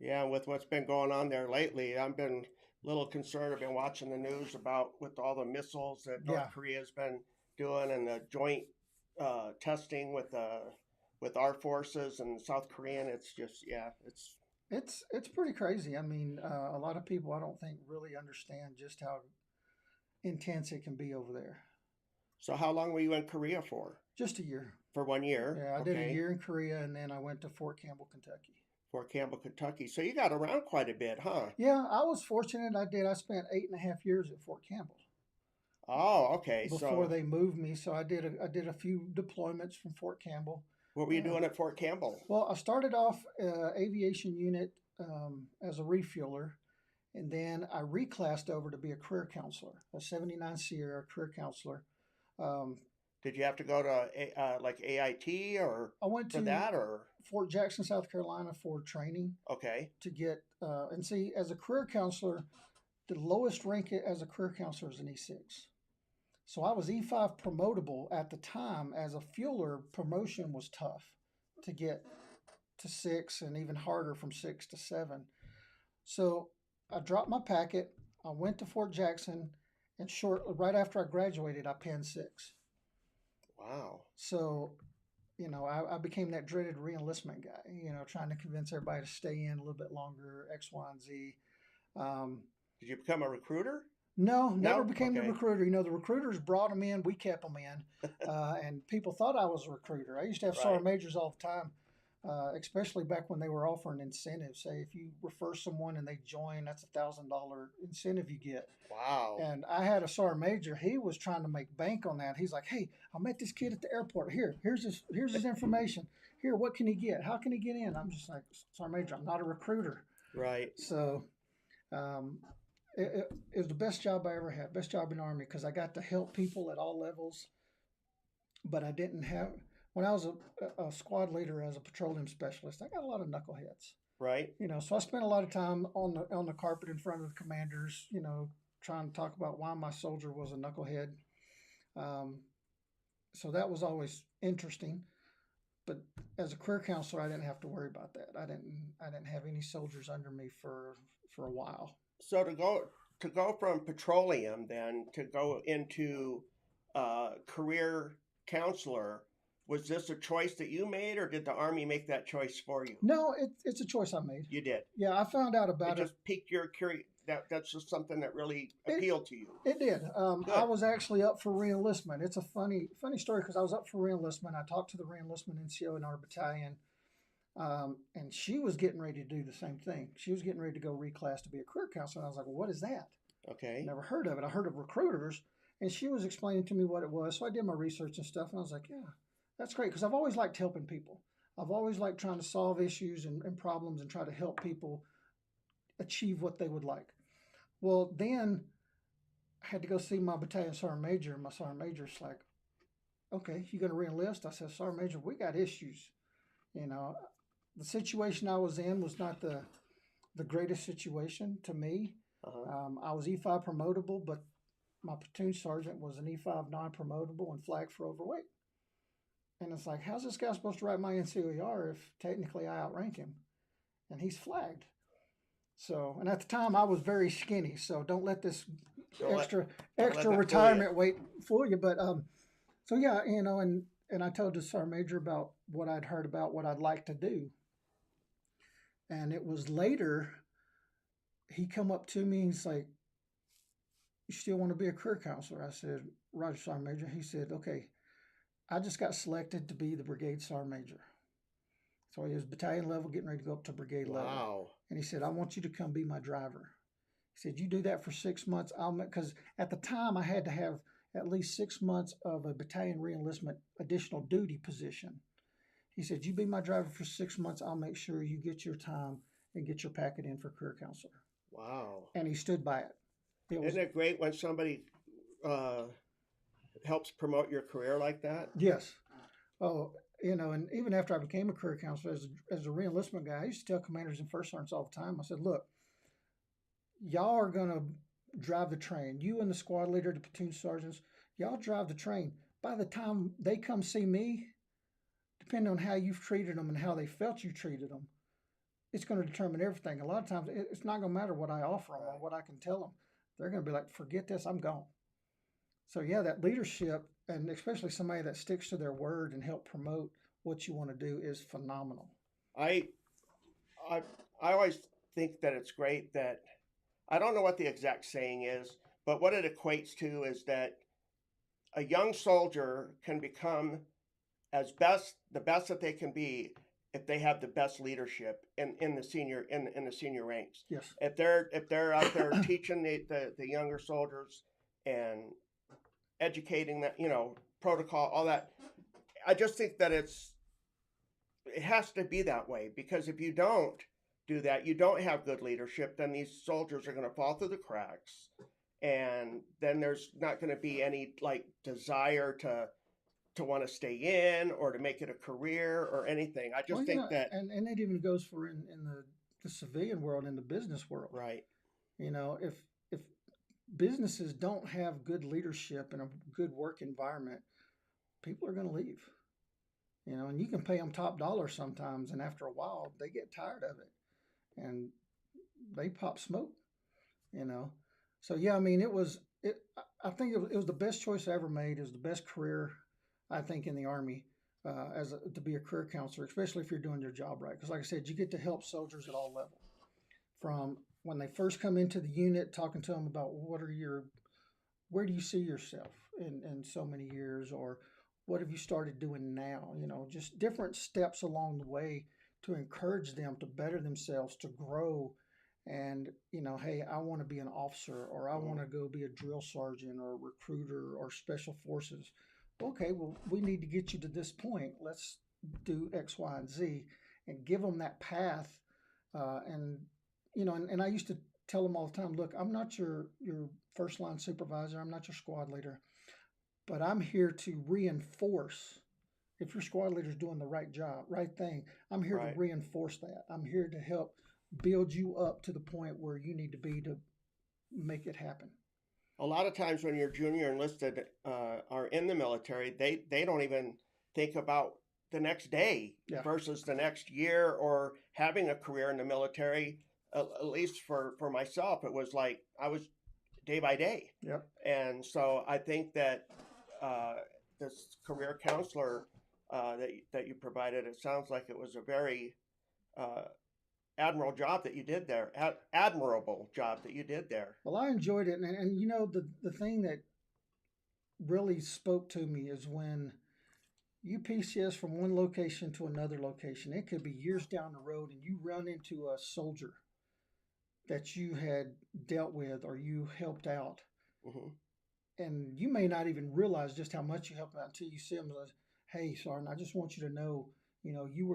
Yeah, with what's been going on there lately, I've been a little concerned. I've been watching the news about with all the missiles that North Korea's been doing and the joint testing with our forces and South Korean. It's just, it's pretty crazy. I mean, a lot of people I don't think really understand just how intense it can be over there. So how long were you in Korea for? Just a year. For 1 year? Yeah, I did a year in Korea, and then I went to Fort Campbell, Kentucky. Fort Campbell, Kentucky. So you got around quite a bit, huh? Yeah, I was fortunate. I did. I spent 8.5 years at Fort Campbell. Oh, okay. Before they moved me, so I did a few deployments from Fort Campbell. What were you doing at Fort Campbell? Well, I started off aviation unit as a refueler, and then I reclassed over to be a career counselor, a 79 Sierra career counselor. Did you have to go to like AIT or I went to that or Fort Jackson, South Carolina for training? Okay. To get and see, as a career counselor, the lowest rank as a career counselor is an E6. So I was E5 promotable at the time. As a fueler, promotion was tough to get to 6 and even harder from 6 to 7. So I dropped my packet. I went to Fort Jackson, and right after I graduated, I penned 6. Wow. So, I became that dreaded reenlistment guy, trying to convince everybody to stay in a little bit longer, X, Y, and Z. Did you become a recruiter? No, never became the recruiter. The recruiters brought them in, we kept them in, and people thought I was a recruiter. I used to have sergeant majors all the time, especially back when they were offering incentives. Say if you refer someone and they join, that's $1,000 incentive you get. Wow. And I had a sergeant major. He was trying to make bank on that. He's like, "Hey, I met this kid at the airport. Here's his information. Here, what can he get? How can he get in?" I'm just like, "Sergeant major, I'm not a recruiter." Right. So, it was the best job I ever had. Best job in the Army because I got to help people at all levels. But I didn't have. When I was a squad leader as a petroleum specialist, I got a lot of knuckleheads. Right. So I spent a lot of time on the carpet in front of the commanders, trying to talk about why my soldier was a knucklehead. So that was always interesting. But as a career counselor, I didn't have to worry about that. I didn't have any soldiers under me for a while. So to go from petroleum then to go into career counselor, was this a choice that you made, or did the Army make that choice for you? No, it's a choice I made. You did. Yeah, I found out about it. It just piqued your curiosity. That's just something that really appealed to you. It did. I was actually up for reenlistment. It's a funny story because I was up for reenlistment. I talked to the reenlistment NCO in our battalion, and she was getting ready to do the same thing. She was getting ready to go reclass to be a career counselor. And I was like, "Well, what is that?" Okay. Never heard of it. I heard of recruiters, and she was explaining to me what it was. So I did my research and stuff, and I was like, "Yeah, that's great," because I've always liked helping people. I've always liked trying to solve issues and problems and try to help people achieve what they would like. Well, then I had to go see my battalion sergeant major, and my sergeant major's like, "Okay, you going to reenlist?" I said, "Sergeant major, we got issues." The situation I was in was not the greatest situation to me. I was E5 promotable, but my platoon sergeant was an E5 non-promotable and flagged for overweight. And it's like, how's this guy supposed to write my NCOER if technically I outrank him? And he's flagged. So, and at the time I was very skinny, so don't let this extra retirement weight fool you. But so yeah, and I told the sergeant major about what I'd heard about what I'd like to do. And it was later he come up to me and he's like, "You still want to be a career counselor?" I said, "Roger, sergeant major." He said, "Okay, I just got selected to be the brigade sergeant major." So he was battalion level, getting ready to go up to brigade level. Wow. And he said, "I want you to come be my driver." He said, "You do that for 6 months. Because at the time I had to have at least 6 months of a battalion reenlistment additional duty position." He said, "You be my driver for 6 months. I'll make sure you get your time and get your packet in for career counselor." Wow. and he stood by it. Isn't it great when somebody helps promote your career like that? Yes. Oh, and even after I became a career counselor as a reenlistment guy, I used to tell commanders and first sergeants all the time. I said, look, y'all are gonna drive the train. You and the squad leader, the platoon sergeants, y'all drive the train. By the time they come see me, depending on how you've treated them and how they felt you treated them, it's going to determine everything. A lot of times, it's not going to matter what I offer them or what I can tell them. They're going to be like, forget this, I'm gone. So yeah, that leadership, and especially somebody that sticks to their word and help promote what you want to do, is phenomenal. I I always think that it's great that, I don't know what the exact saying is, but what it equates to is that a young soldier can become the best that they can be if they have the best leadership in the senior ranks. Yes. If they're out there teaching the younger soldiers and educating that, protocol, all that. I just think that it has to be that way, because if you don't do that, you don't have good leadership, then these soldiers are going to fall through the cracks, and then there's not going to be any like desire to want to stay in or to make it a career or anything. I just think that, and it even goes for in the civilian world, in the business world. Right. If businesses don't have good leadership and a good work environment, people are going to leave. And you can pay them top dollar sometimes, and after a while, they get tired of it, and they pop smoke. So yeah, I mean, I think it was the best choice I ever made. It was the best career, I think, in the Army, to be a career counselor, especially if you're doing your job right. Because like I said, you get to help soldiers at all levels, from when they first come into the unit, talking to them about where do you see yourself in so many years, or what have you started doing now? Just different steps along the way to encourage them to better themselves, to grow. And, hey, I want to be an officer, or I want to go be a drill sergeant or a recruiter or special forces. Okay, well, we need to get you to this point. Let's do X, Y, and Z, and give them that path. And I used to tell them all the time, look, I'm not your first line supervisor. I'm not your squad leader, but I'm here to reinforce. If your squad leader is doing the right job, right thing, I'm here to reinforce that. I'm here to help build you up to the point where you need to be to make it happen. A lot of times when you're junior enlisted are in the military, they don't even think about the next day versus the next year, or having a career in the military. At least for myself, it was like I was day by day. Yep. And so I think that this career counselor that you provided, it sounds like it was a very admirable job that you did there. Well, I enjoyed it, and the thing that really spoke to me is when you PCS from one location to another location. It could be years down the road, and you run into a soldier that you had dealt with or you helped out. Mm-hmm. And you may not even realize just how much you helped out until you see them as, hey, Sergeant, I just want you to know, you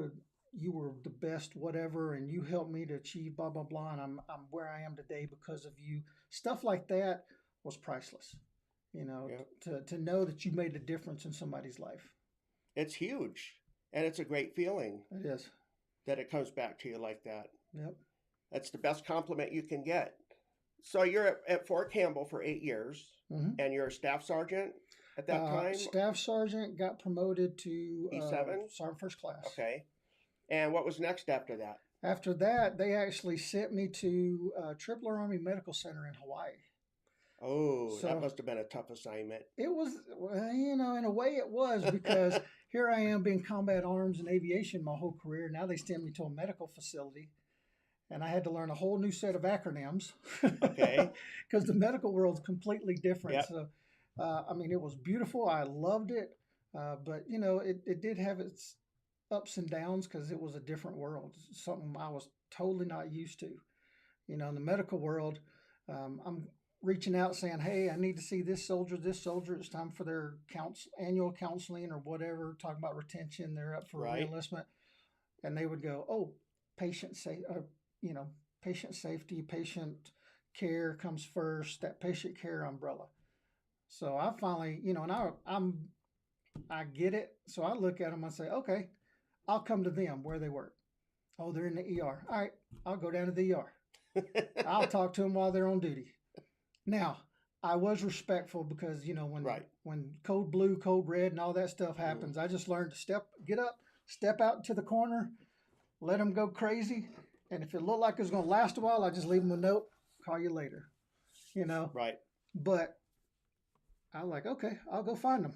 were the best whatever, and you helped me to achieve blah, blah, blah, and I'm where I am today because of you. Stuff like that was priceless, to know that you made a difference in somebody's life. It's huge, and it's a great feeling. It is. That it comes back to you like that. Yep. That's the best compliment you can get. So you're at Fort Campbell for 8 years, and you're a staff sergeant at that time? Staff sergeant, got promoted to E7? Sergeant First Class. Okay. And what was next after that? After that, they actually sent me to Triple Army Medical Center in Hawaii. Oh, so that must have been a tough assignment. It was, in a way it was, because here I am being combat arms and aviation my whole career. Now they send me to a medical facility, and I had to learn a whole new set of acronyms. Okay. Because the medical world is completely different. Yep. So, it was beautiful. I loved it. But, it did have its ups and downs because it was a different world, something I was totally not used to. In the medical world, I'm reaching out saying, hey, I need to see this soldier. It's time for their annual counseling or whatever, talking about retention. They're up for reenlistment. And they would go, oh, patient patient safety, patient care comes first, that patient care umbrella. So I finally, and I get it. So I look at them and say, okay, I'll come to them where they work. Oh, they're in the ER. All right, I'll go down to the ER. I'll talk to them while they're on duty. Now, I was respectful because when code blue, code red, and all that stuff happens, I just learned to get up, step out to the corner, let them go crazy, and if it looked like it was going to last a while, I just leave them a note, call you later, Right. But I like, okay, I'll go find them,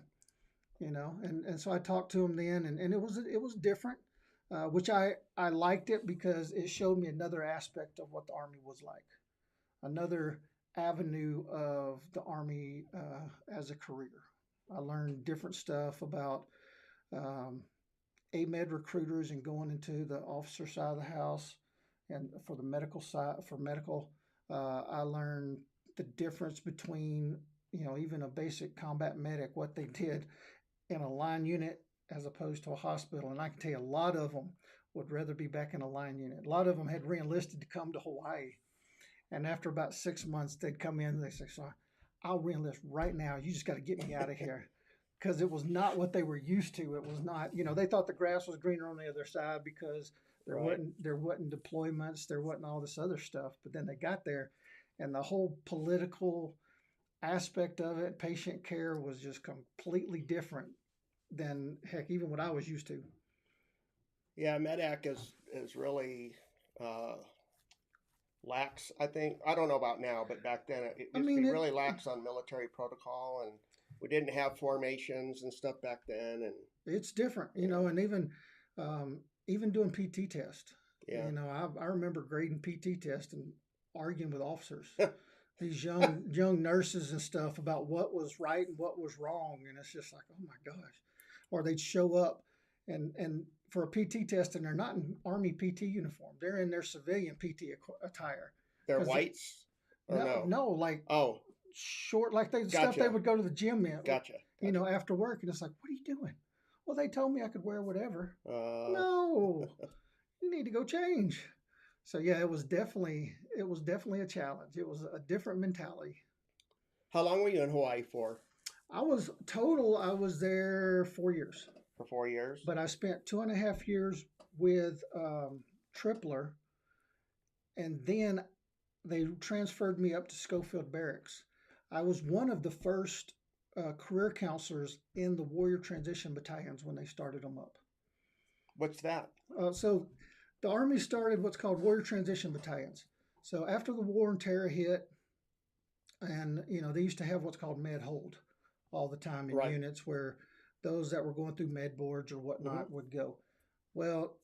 and so I talked to them then, and it was different, which I liked it because it showed me another aspect of what the Army was like, another avenue of the Army as a career. I learned different stuff about AMED recruiters and going into the officer side of the house, and for the medical side, for medical, I learned the difference between even a basic combat medic, what they did in a line unit as opposed to a hospital. And I can tell you a lot of them would rather be back in a line unit. A lot of them had reenlisted to come to Hawaii. And after about 6 months, they'd come in and they say, "Sorry, I'll reenlist right now. You just got to get me out of here." Because it was not what they were used to. It was not, they thought the grass was greener on the other side because there wasn't deployments, there wasn't all this other stuff. But then they got there, and the whole political aspect of it, patient care, was just completely different than heck even what I was used to. Yeah, MEDAC is really lax. I think I don't know about now, but back then it used to be really lax on military protocol, and we didn't have formations and stuff back then. And it's different, and even doing PT test. Yeah. I remember grading PT test and arguing with officers. These young nurses and stuff about what was right and what was wrong, and it's just like, oh my gosh. Or they'd show up and for a PT test, and they're not in Army PT uniform. They're in their civilian PT attire. They're whites? No, like short, like stuff they would go to the gym in. Gotcha. After work, and it's like, what are you doing? Well, they told me I could wear whatever. No, you need to go change. So yeah, it was definitely a challenge. It was a different mentality. How long were you in Hawaii for? I was there 4 years. For 4 years? But I spent 2.5 years with Tripler, and then they transferred me up to Schofield Barracks. I was one of the first career counselors in the Warrior Transition Battalions when they started them up. What's that? So the Army started what's called Warrior Transition Battalions. So after the war and terror hit, and they used to have what's called med hold all the time in units where those that were going through med boards or whatnot would go. Well,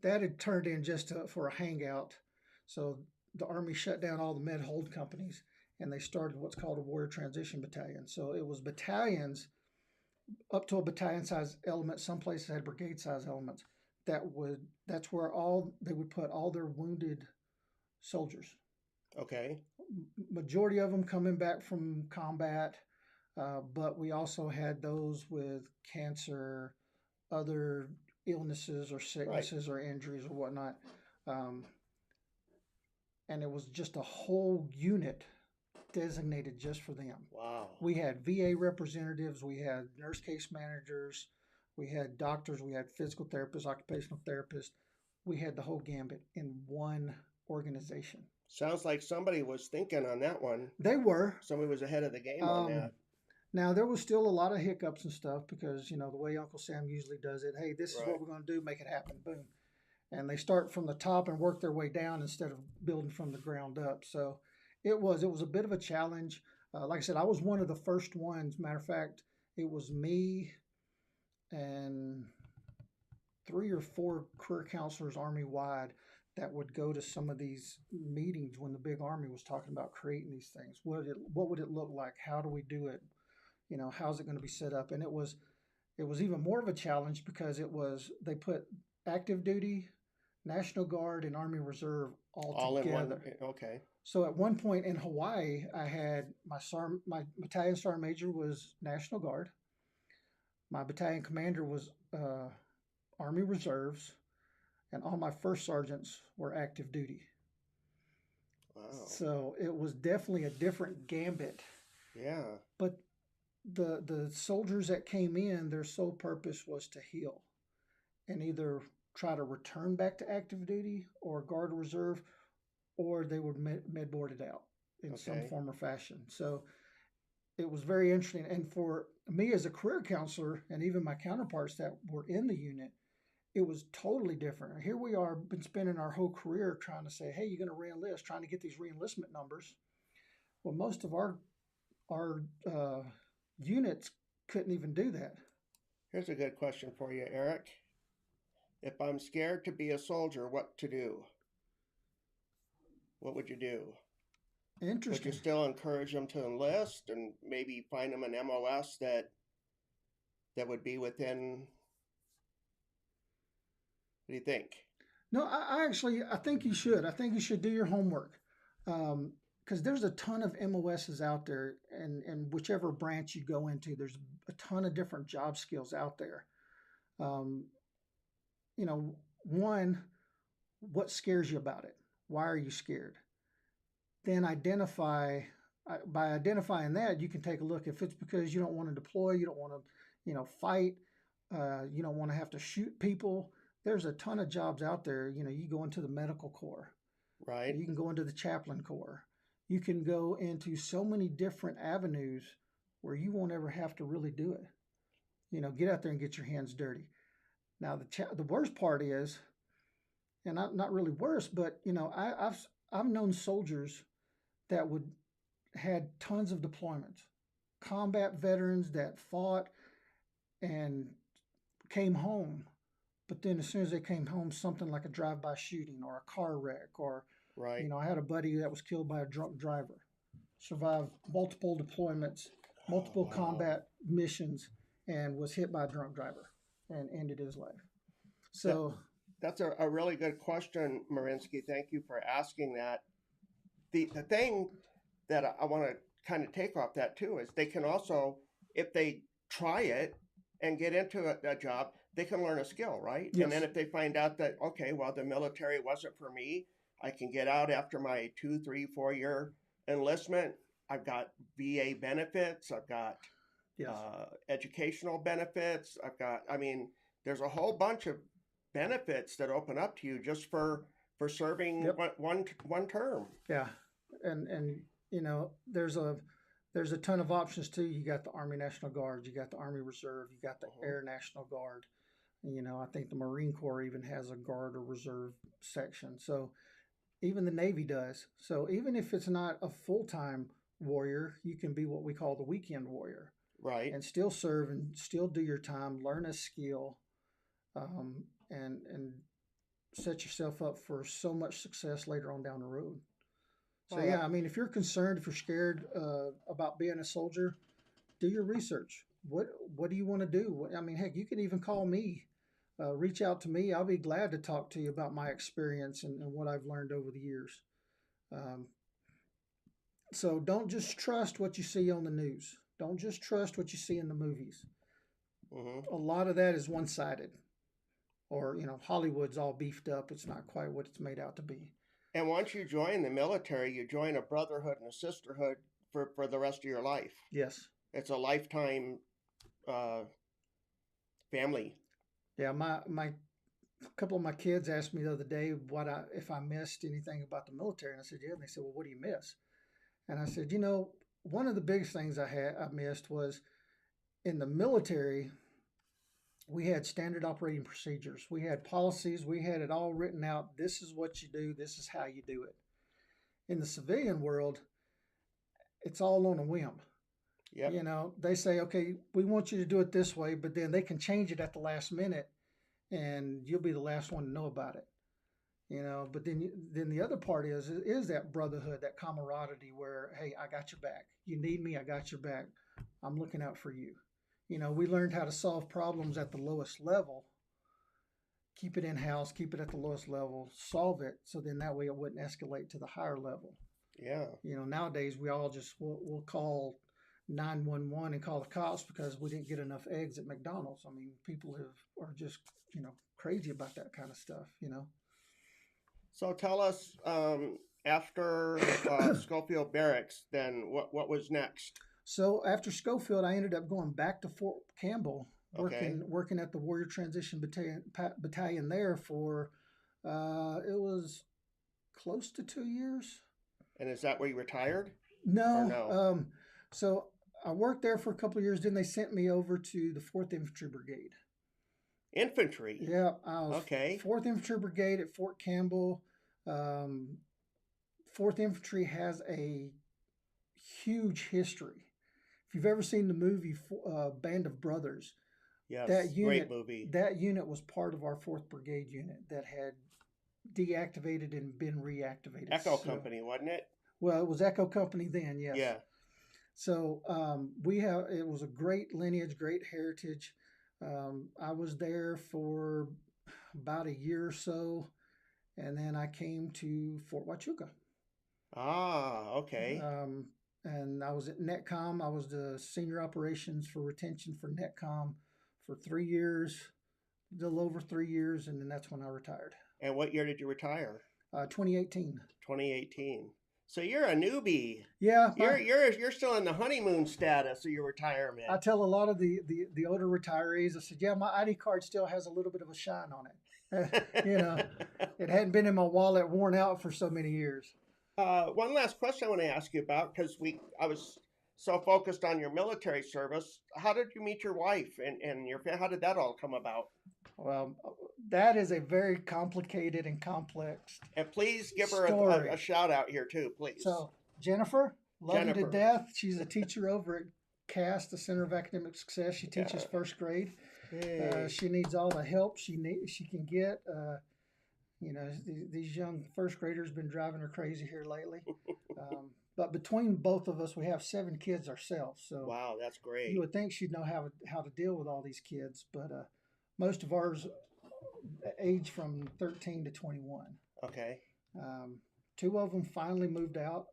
that had turned in just for a hangout. So the Army shut down all the med hold companies, and they started what's called a Warrior Transition Battalion. So it was battalions up to a battalion size element. Some places had brigade size elements. That's where they would put all their wounded soldiers. Okay. Majority of them coming back from combat, but we also had those with cancer, other illnesses or sicknesses or injuries or whatnot. And it was just a whole unit designated just for them. Wow. We had VA representatives, we had nurse case managers, we had doctors, we had physical therapists, occupational therapists. We had the whole gambit in one organization. Sounds like somebody was thinking on that one. They were. Somebody was ahead of the game on that. Now, there was still a lot of hiccups and stuff because, the way Uncle Sam usually does it, hey, this is what we're going to do, make it happen, boom. And they start from the top and work their way down instead of building from the ground up. So it was a bit of a challenge. Like I said, I was one of the first ones. Matter of fact, it was me and 3 or 4 career counselors Army-wide that would go to some of these meetings when the big Army was talking about creating these things. What would it look like? How do we do it? How's it going to be set up? And it was even more of a challenge because they put active duty, National Guard, and Army Reserve all together. In one. Okay. So at one point in Hawaii, I had my battalion sergeant major was National Guard. My battalion commander was Army Reserves, and all my first sergeants were active duty. Wow. So it was definitely a different gambit. Yeah. But the soldiers that came in, their sole purpose was to heal and either try to return back to active duty or guard reserve, or they were med boarded out in some Okay. form or fashion. So it was very interesting. And for me as a career counselor, and even my counterparts that were in the unit, it was totally different. Here we are, been spending our whole career trying to say, hey, you're going to reenlist, trying to get these reenlistment numbers. Well, most of our units couldn't even do that. Here's a good question for you, Eric. If I'm scared to be a soldier, what to do? What would you do? Interesting. Would you still encourage them to enlist and maybe find them an MOS that would be within? What do you think? No, I think you should. I think you should do your homework. Because there's a ton of MOSs out there, and whichever branch you go into, there's a ton of different job skills out there. You know, one, what scares you about it? Why are you scared? Then by identifying that, you can take a look. If it's because you don't want to deploy, you don't want to, fight, you don't want to have to shoot people. There's a ton of jobs out there. You go into the medical corps, Right. you can go into the chaplain corps. You can go into so many different avenues where you won't ever have to really do it. Get out there and get your hands dirty. Now the worst part is, and not really worse, but I've known soldiers that had tons of deployments, combat veterans that fought and came home, but then as soon as they came home, something like a drive-by shooting or a car wreck, or Right. I had a buddy that was killed by a drunk driver, survived multiple deployments, multiple combat missions, and was hit by a drunk driver and ended his life. So that's a really good question, Marinsky. Thank you for asking that. The thing that I want to kind of take off that too is they can also, if they try it and get into a job, they can learn a skill, right? Yes. And then if they find out that, okay, well, the military wasn't for me, I can get out after my 2, 3, 4 year enlistment. I've got VA benefits. I've got educational benefits. There's a whole bunch of benefits that open up to you just for serving one term. Yeah, and there's a ton of options too. You got the Army National Guard, you got the Army Reserve, you got the Air National Guard. I think the Marine Corps even has a Guard or Reserve section. So even the Navy does. So even if it's not a full-time warrior, you can be what we call the weekend warrior. Right. And still serve and still do your time, learn a skill, and set yourself up for so much success later on down the road. So if you're concerned, if you're scared about being a soldier, do your research. What do you want to do? Heck, you can even call me. Reach out to me. I'll be glad to talk to you about my experience and what I've learned over the years. So don't just trust what you see on the news. Don't just trust what you see in the movies. A lot of that is one-sided. Or, Hollywood's all beefed up. It's not quite what it's made out to be. And once you join the military, you join a brotherhood and a sisterhood for the rest of your life. Yes. It's a lifetime family. Yeah, a couple of my kids asked me the other day if I missed anything about the military, and I said, yeah. And they said, well, what do you miss? And I said, one of the biggest things I missed was in the military, we had standard operating procedures. We had policies. We had it all written out. This is what you do. This is how you do it. In the civilian world, it's all on a whim. Yep. They say, okay, we want you to do it this way, but then they can change it at the last minute, and you'll be the last one to know about it. But then the other part is that brotherhood, that camaraderie where, hey, I got your back. You need me, I got your back. I'm looking out for you. We learned how to solve problems at the lowest level. Keep it in-house, keep it at the lowest level, solve it, so then that way it wouldn't escalate to the higher level. Yeah. Nowadays we all just, we'll call 911 and call the cops because we didn't get enough eggs at McDonald's. People are just, crazy about that kind of stuff, So tell us, after Schofield Barracks, then what was next? So after Schofield, I ended up going back to Fort Campbell, Okay. working at the Warrior Transition Battalion there for it was close to 2 years. And is that where you retired? Or No, no? so I worked there for a couple of years. Then they sent me over to the Fourth Infantry Brigade. Infantry. Yeah, I was Okay. Fourth Infantry Brigade at Fort Campbell. Um, Fourth Infantry has a huge history. If you've ever seen the movie Band of Brothers, Yes. that unit, Great movie. that unit was part of our Fourth Brigade unit that had deactivated and been reactivated. Echo Company, wasn't it? Well, it was Echo Company then, yes. Yeah. So it was a great lineage, great heritage. I was there for about a year or so, and then I came to Fort Huachuca. Ah, okay. And I was at NetCom. I was the senior operations for retention for NetCom for 3 years, a little over 3 years, and then that's when I retired. And what year did you retire? 2018. 2018. So you're a newbie. Yeah, You're still in the honeymoon status of your retirement. I tell a lot of the older retirees, I said, yeah, my ID card still has a little bit of a shine on it. It hadn't been in my wallet, worn out for so many years. One last question I want to ask you about, because I was so focused on your military service. How did you meet your wife and your family? How did that all come about? Well, that is a very complicated and complex. And please give her a shout out here too, please. So Jennifer, love you to death. She's a teacher over at CAST, the Center of Academic Success. She teaches first grade. Hey. She needs all the help she can get. These young first graders been driving her crazy here lately. But between both of us, we have 7 kids ourselves. So wow, that's great. You would think she'd know how to deal with all these kids, but most of ours age from 13 to 21. Okay. 2 of them finally moved out.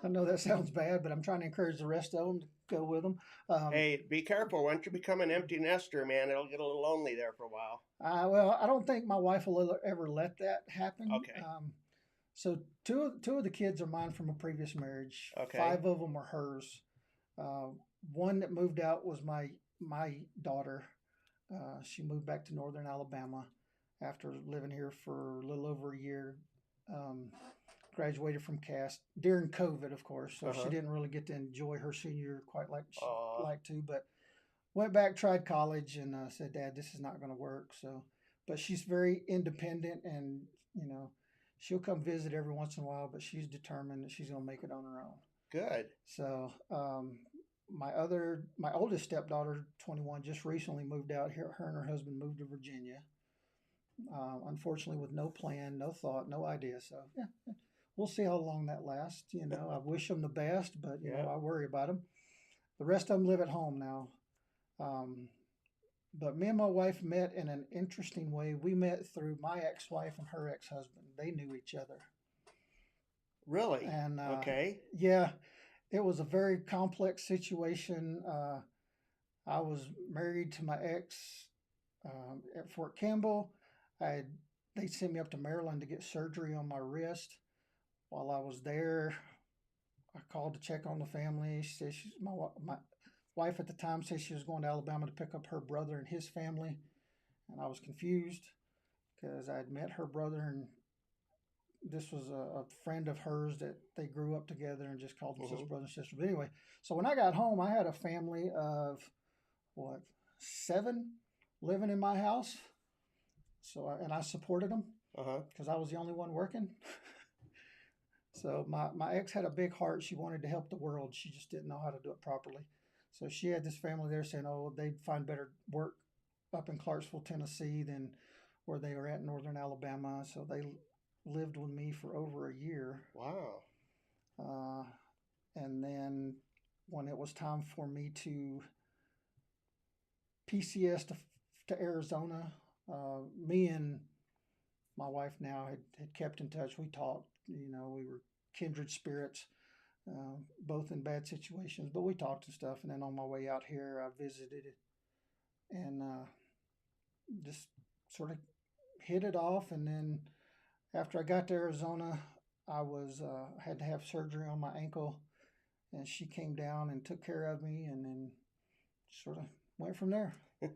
I know that sounds bad, but I'm trying to encourage the rest of them to go with them. Hey, be careful. Once you become an empty nester, man, it'll get a little lonely there for a while. Well, I don't think my wife will ever let that happen. Okay. So two of the kids are mine from a previous marriage. Okay. 5 of them are hers. One that moved out was my daughter. She moved back to northern Alabama after living here for a little over a year. Graduated from CAST during COVID, of course, so she didn't really get to enjoy her senior year quite like she'd like to. But went back, tried college, and said, "Dad, this is not going to work." So, but she's very independent, and she'll come visit every once in a while. But she's determined that she's going to make it on her own. Good. So, my oldest stepdaughter, 21, just recently moved out here. Her and her husband moved to Virginia. Unfortunately, with no plan, no thought, no idea. So, yeah, we'll see how long that lasts. I wish them the best, but I worry about them. The rest of them live at home now. But me and my wife met in an interesting way. We met through my ex-wife and her ex-husband. They knew each other. Really? And okay. Yeah, it was a very complex situation. I was married to my ex at Fort Campbell. They sent me up to Maryland to get surgery on my wrist. While I was there, I called to check on the family. She said my wife at the time said she was going to Alabama to pick up her brother and his family, and I was confused because I had met her brother, and this was a friend of hers that they grew up together and just called themselves brother and sister. But anyway, so when I got home, I had a family of 7 living in my house. So I supported them because I was the only one working. So my ex had a big heart. She wanted to help the world. She just didn't know how to do it properly. So she had this family there saying, they'd find better work up in Clarksville, Tennessee than where they were at in northern Alabama. So they lived with me for over a year. Wow. And then when it was time for me to PCS to Arizona, me and my wife now had kept in touch. We talked, we were kindred spirits, both in bad situations, but we talked and stuff. And then on my way out here, I visited it and just sort of hit it off. And then After I got to Arizona, I was had to have surgery on my ankle, and she came down and took care of me, and then sort of went from there. I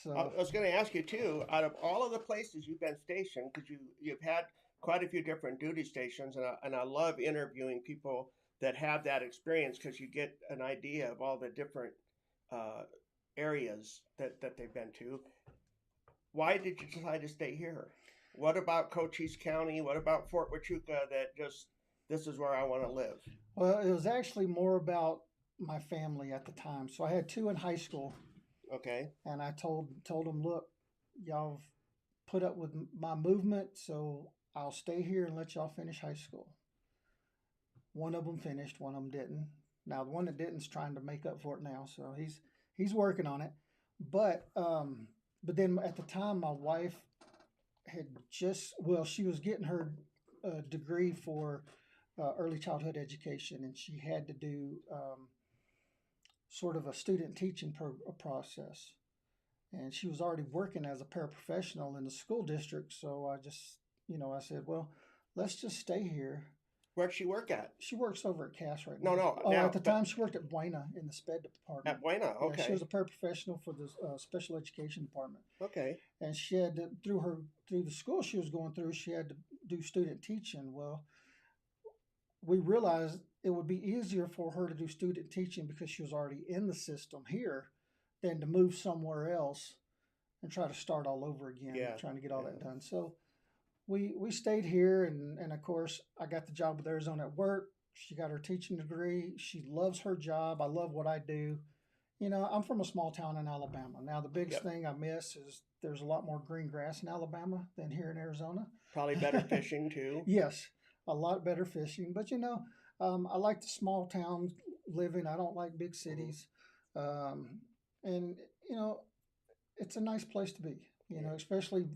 So was going to ask you too. Out of all of the places you've been stationed, because you've had quite a few different duty stations, and I love interviewing people that have that experience because you get an idea of all the different uh, areas that they've been to. Why did you decide to stay here? What about Cochise County? What about Fort Huachuca that just this is where I want to live? well, it was actually more about my family at the time. So I had two in high school, Okay. and I told them, look, y'all put up with my movement, so I'll stay here and let y'all finish high school. One of them finished, one of them didn't. Now the one that didn't is trying to make up for it now, so he's working on it. But then at the time, my wife had just she was getting her degree for early childhood education, and she had to do sort of a student teaching process. And she was already working as a paraprofessional in the school district, so I just, I said, well, let's just stay here. Where'd she work at? She works over at Cass right No, now. no. Oh, now, at the time she worked at Buena in the SPED department. At Buena, Yeah, okay. she was a paraprofessional for the special education department. Okay. And she had to, through the school she was going through, she had to do student teaching. Well, we realized it would be easier for her to do student teaching because she was already in the system here than to move somewhere else and try to start all over again, Yeah. trying to get all that done. So we stayed here, and of course I got the job with Arizona at work. She got her teaching degree. She loves her job. I love what I do. I'm from a small town in Alabama. Now the biggest thing I miss is there's a lot more green grass in Alabama than here in Arizona. Probably better fishing too. Yes, a lot better fishing. But I like the small town living. I don't like big cities. And it's a nice place to be. Especially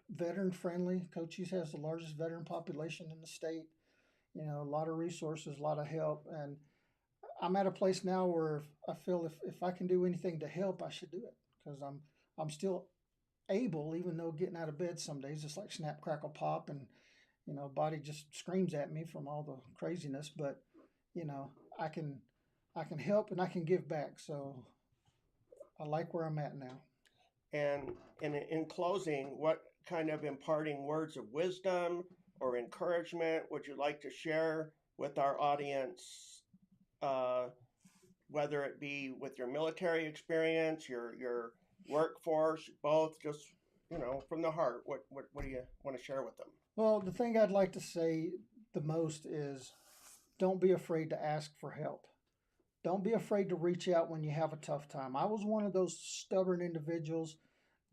veteran friendly. Cochise has the largest veteran population in the state. A lot of resources, a lot of help, and I'm at a place now where I feel if I can do anything to help, I should do it because I'm still able, even though getting out of bed some days it's like snap, crackle, pop, and body just screams at me from all the craziness. But I can help and I can give back. So I like where I'm at now. And in closing, what kind of imparting words of wisdom or encouragement would you like to share with our audience, whether it be with your military experience, your workforce, both, just from the heart? What do you want to share with them? Well, the thing I'd like to say the most is don't be afraid to ask for help. Don't be afraid to reach out when you have a tough time. I was one of those stubborn individuals,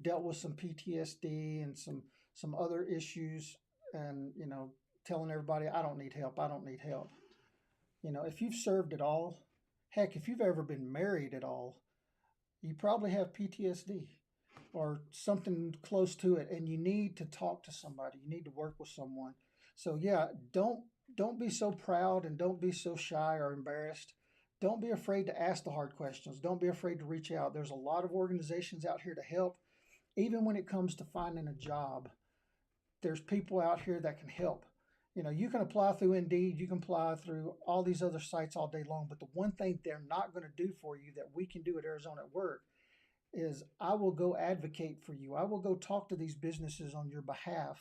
dealt with some PTSD and some other issues, and telling everybody I don't need help. I don't need help. If you've served at all, heck, if you've ever been married at all, you probably have PTSD or something close to it, and you need to talk to somebody. You need to work with someone. So yeah, don't be so proud and don't be so shy or embarrassed. Don't be afraid to ask the hard questions. Don't be afraid to reach out. There's a lot of organizations out here to help. Even when it comes to finding a job, there's people out here that can help. You can apply through Indeed, you can apply through all these other sites all day long, but the one thing they're not going to do for you that we can do at Arizona at Work is I will go advocate for you. I will go talk to these businesses on your behalf.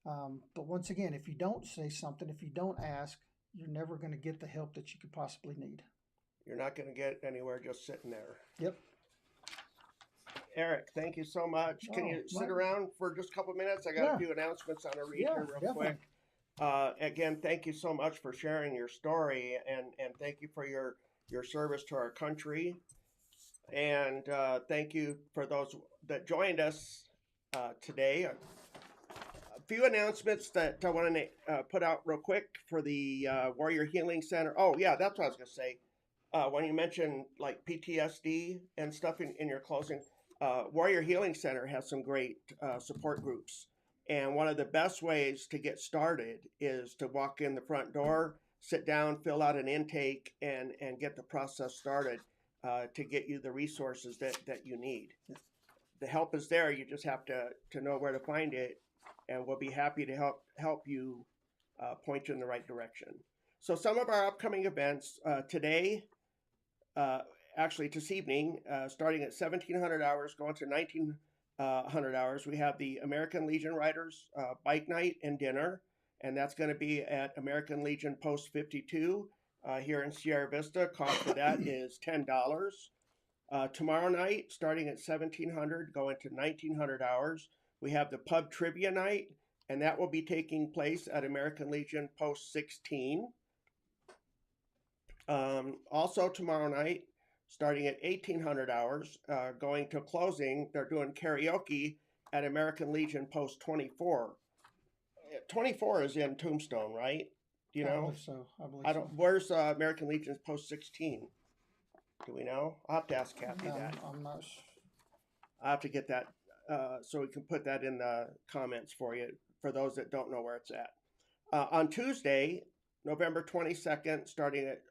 But once again, if you don't say something, if you don't ask, you're never going to get the help that you could possibly need. You're not going to get anywhere just sitting there. Yep. Eric, thank you so much. Can you sit around for just a couple of minutes? I got a few announcements on to read here real quick. Again, thank you so much for sharing your story, and thank you for your service to our country. And thank you for those that joined us today. A few announcements that I want to put out real quick for the Warrior Healing Center. Oh, yeah, that's what I was going to say. When you mentioned like PTSD and stuff in your closing, Warrior Healing Center has some great support groups. And one of the best ways to get started is to walk in the front door, sit down, fill out an intake, and get the process started to get you the resources that you need. The help is there. You just have to know where to find it. and we'll be happy to help you point you in the right direction. So some of our upcoming events today, actually this evening, starting at 1700 hours, going to 1900 hours, we have the American Legion Riders Bike Night and Dinner, and that's going to be at American Legion Post 52 here in Sierra Vista. Cost for that is $10. Tomorrow night, starting at 1700, going to 1900 hours, we have the Pub Trivia Night, and that will be taking place at American Legion Post 16. Also tomorrow night, starting at 1800 hours, going to closing, they're doing karaoke at American Legion Post 24. 24 is in Tombstone, right? Do you know? I believe so. I don't. Where's American Legion's Post 16? Do we know? I'll have to ask Kathy that. I'm not sure. I'll have to get that so we can put that in the comments for you, for those that don't know where it's at. On Tuesday, November 22nd, starting at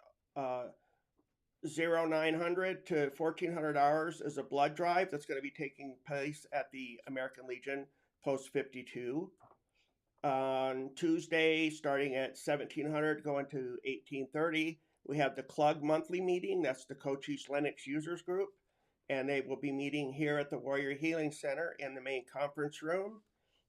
0900 to 1400 hours is a blood drive that's going to be taking place at the American Legion Post 52. On Tuesday, starting at 1700, going to 1830, we have the Clug monthly meeting. That's the Cochise Lennox Users Group, and they will be meeting here at the Warrior Healing Center in the main conference room.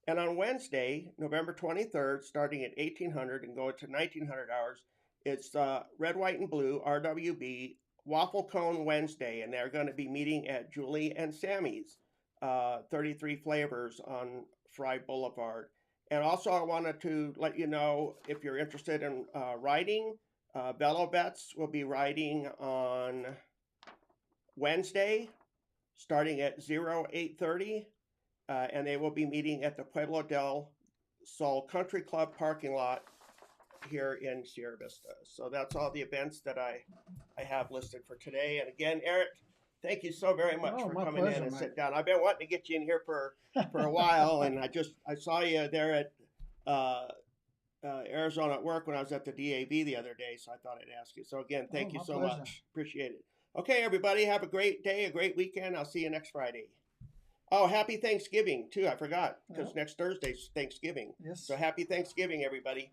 And on Wednesday, November 23rd, starting at 1800 and going to 1900 hours, it's Red, White, and Blue, RWB, Waffle Cone Wednesday, and they're going to be meeting at Julie and Sammy's, 33 Flavors on Fry Boulevard. And also I wanted to let you know, if you're interested in riding, Bello Vets will be riding on Wednesday, starting at 0830, and they will be meeting at the Pueblo del Sol Country Club parking lot here in Sierra Vista. So that's all the events that I have listed for today. And again, Eric, thank you so very much for coming in and sit down. I've been wanting to get you in here for a while, and I saw you there at Arizona at work when I was at the DAV the other day, so I thought I'd ask you. So again, thank you so much. Appreciate it. Okay, everybody, have a great day, a great weekend. I'll see you next Friday. Oh, happy Thanksgiving, too. I forgot, because next Thursday's Thanksgiving. Yes. So happy Thanksgiving, everybody.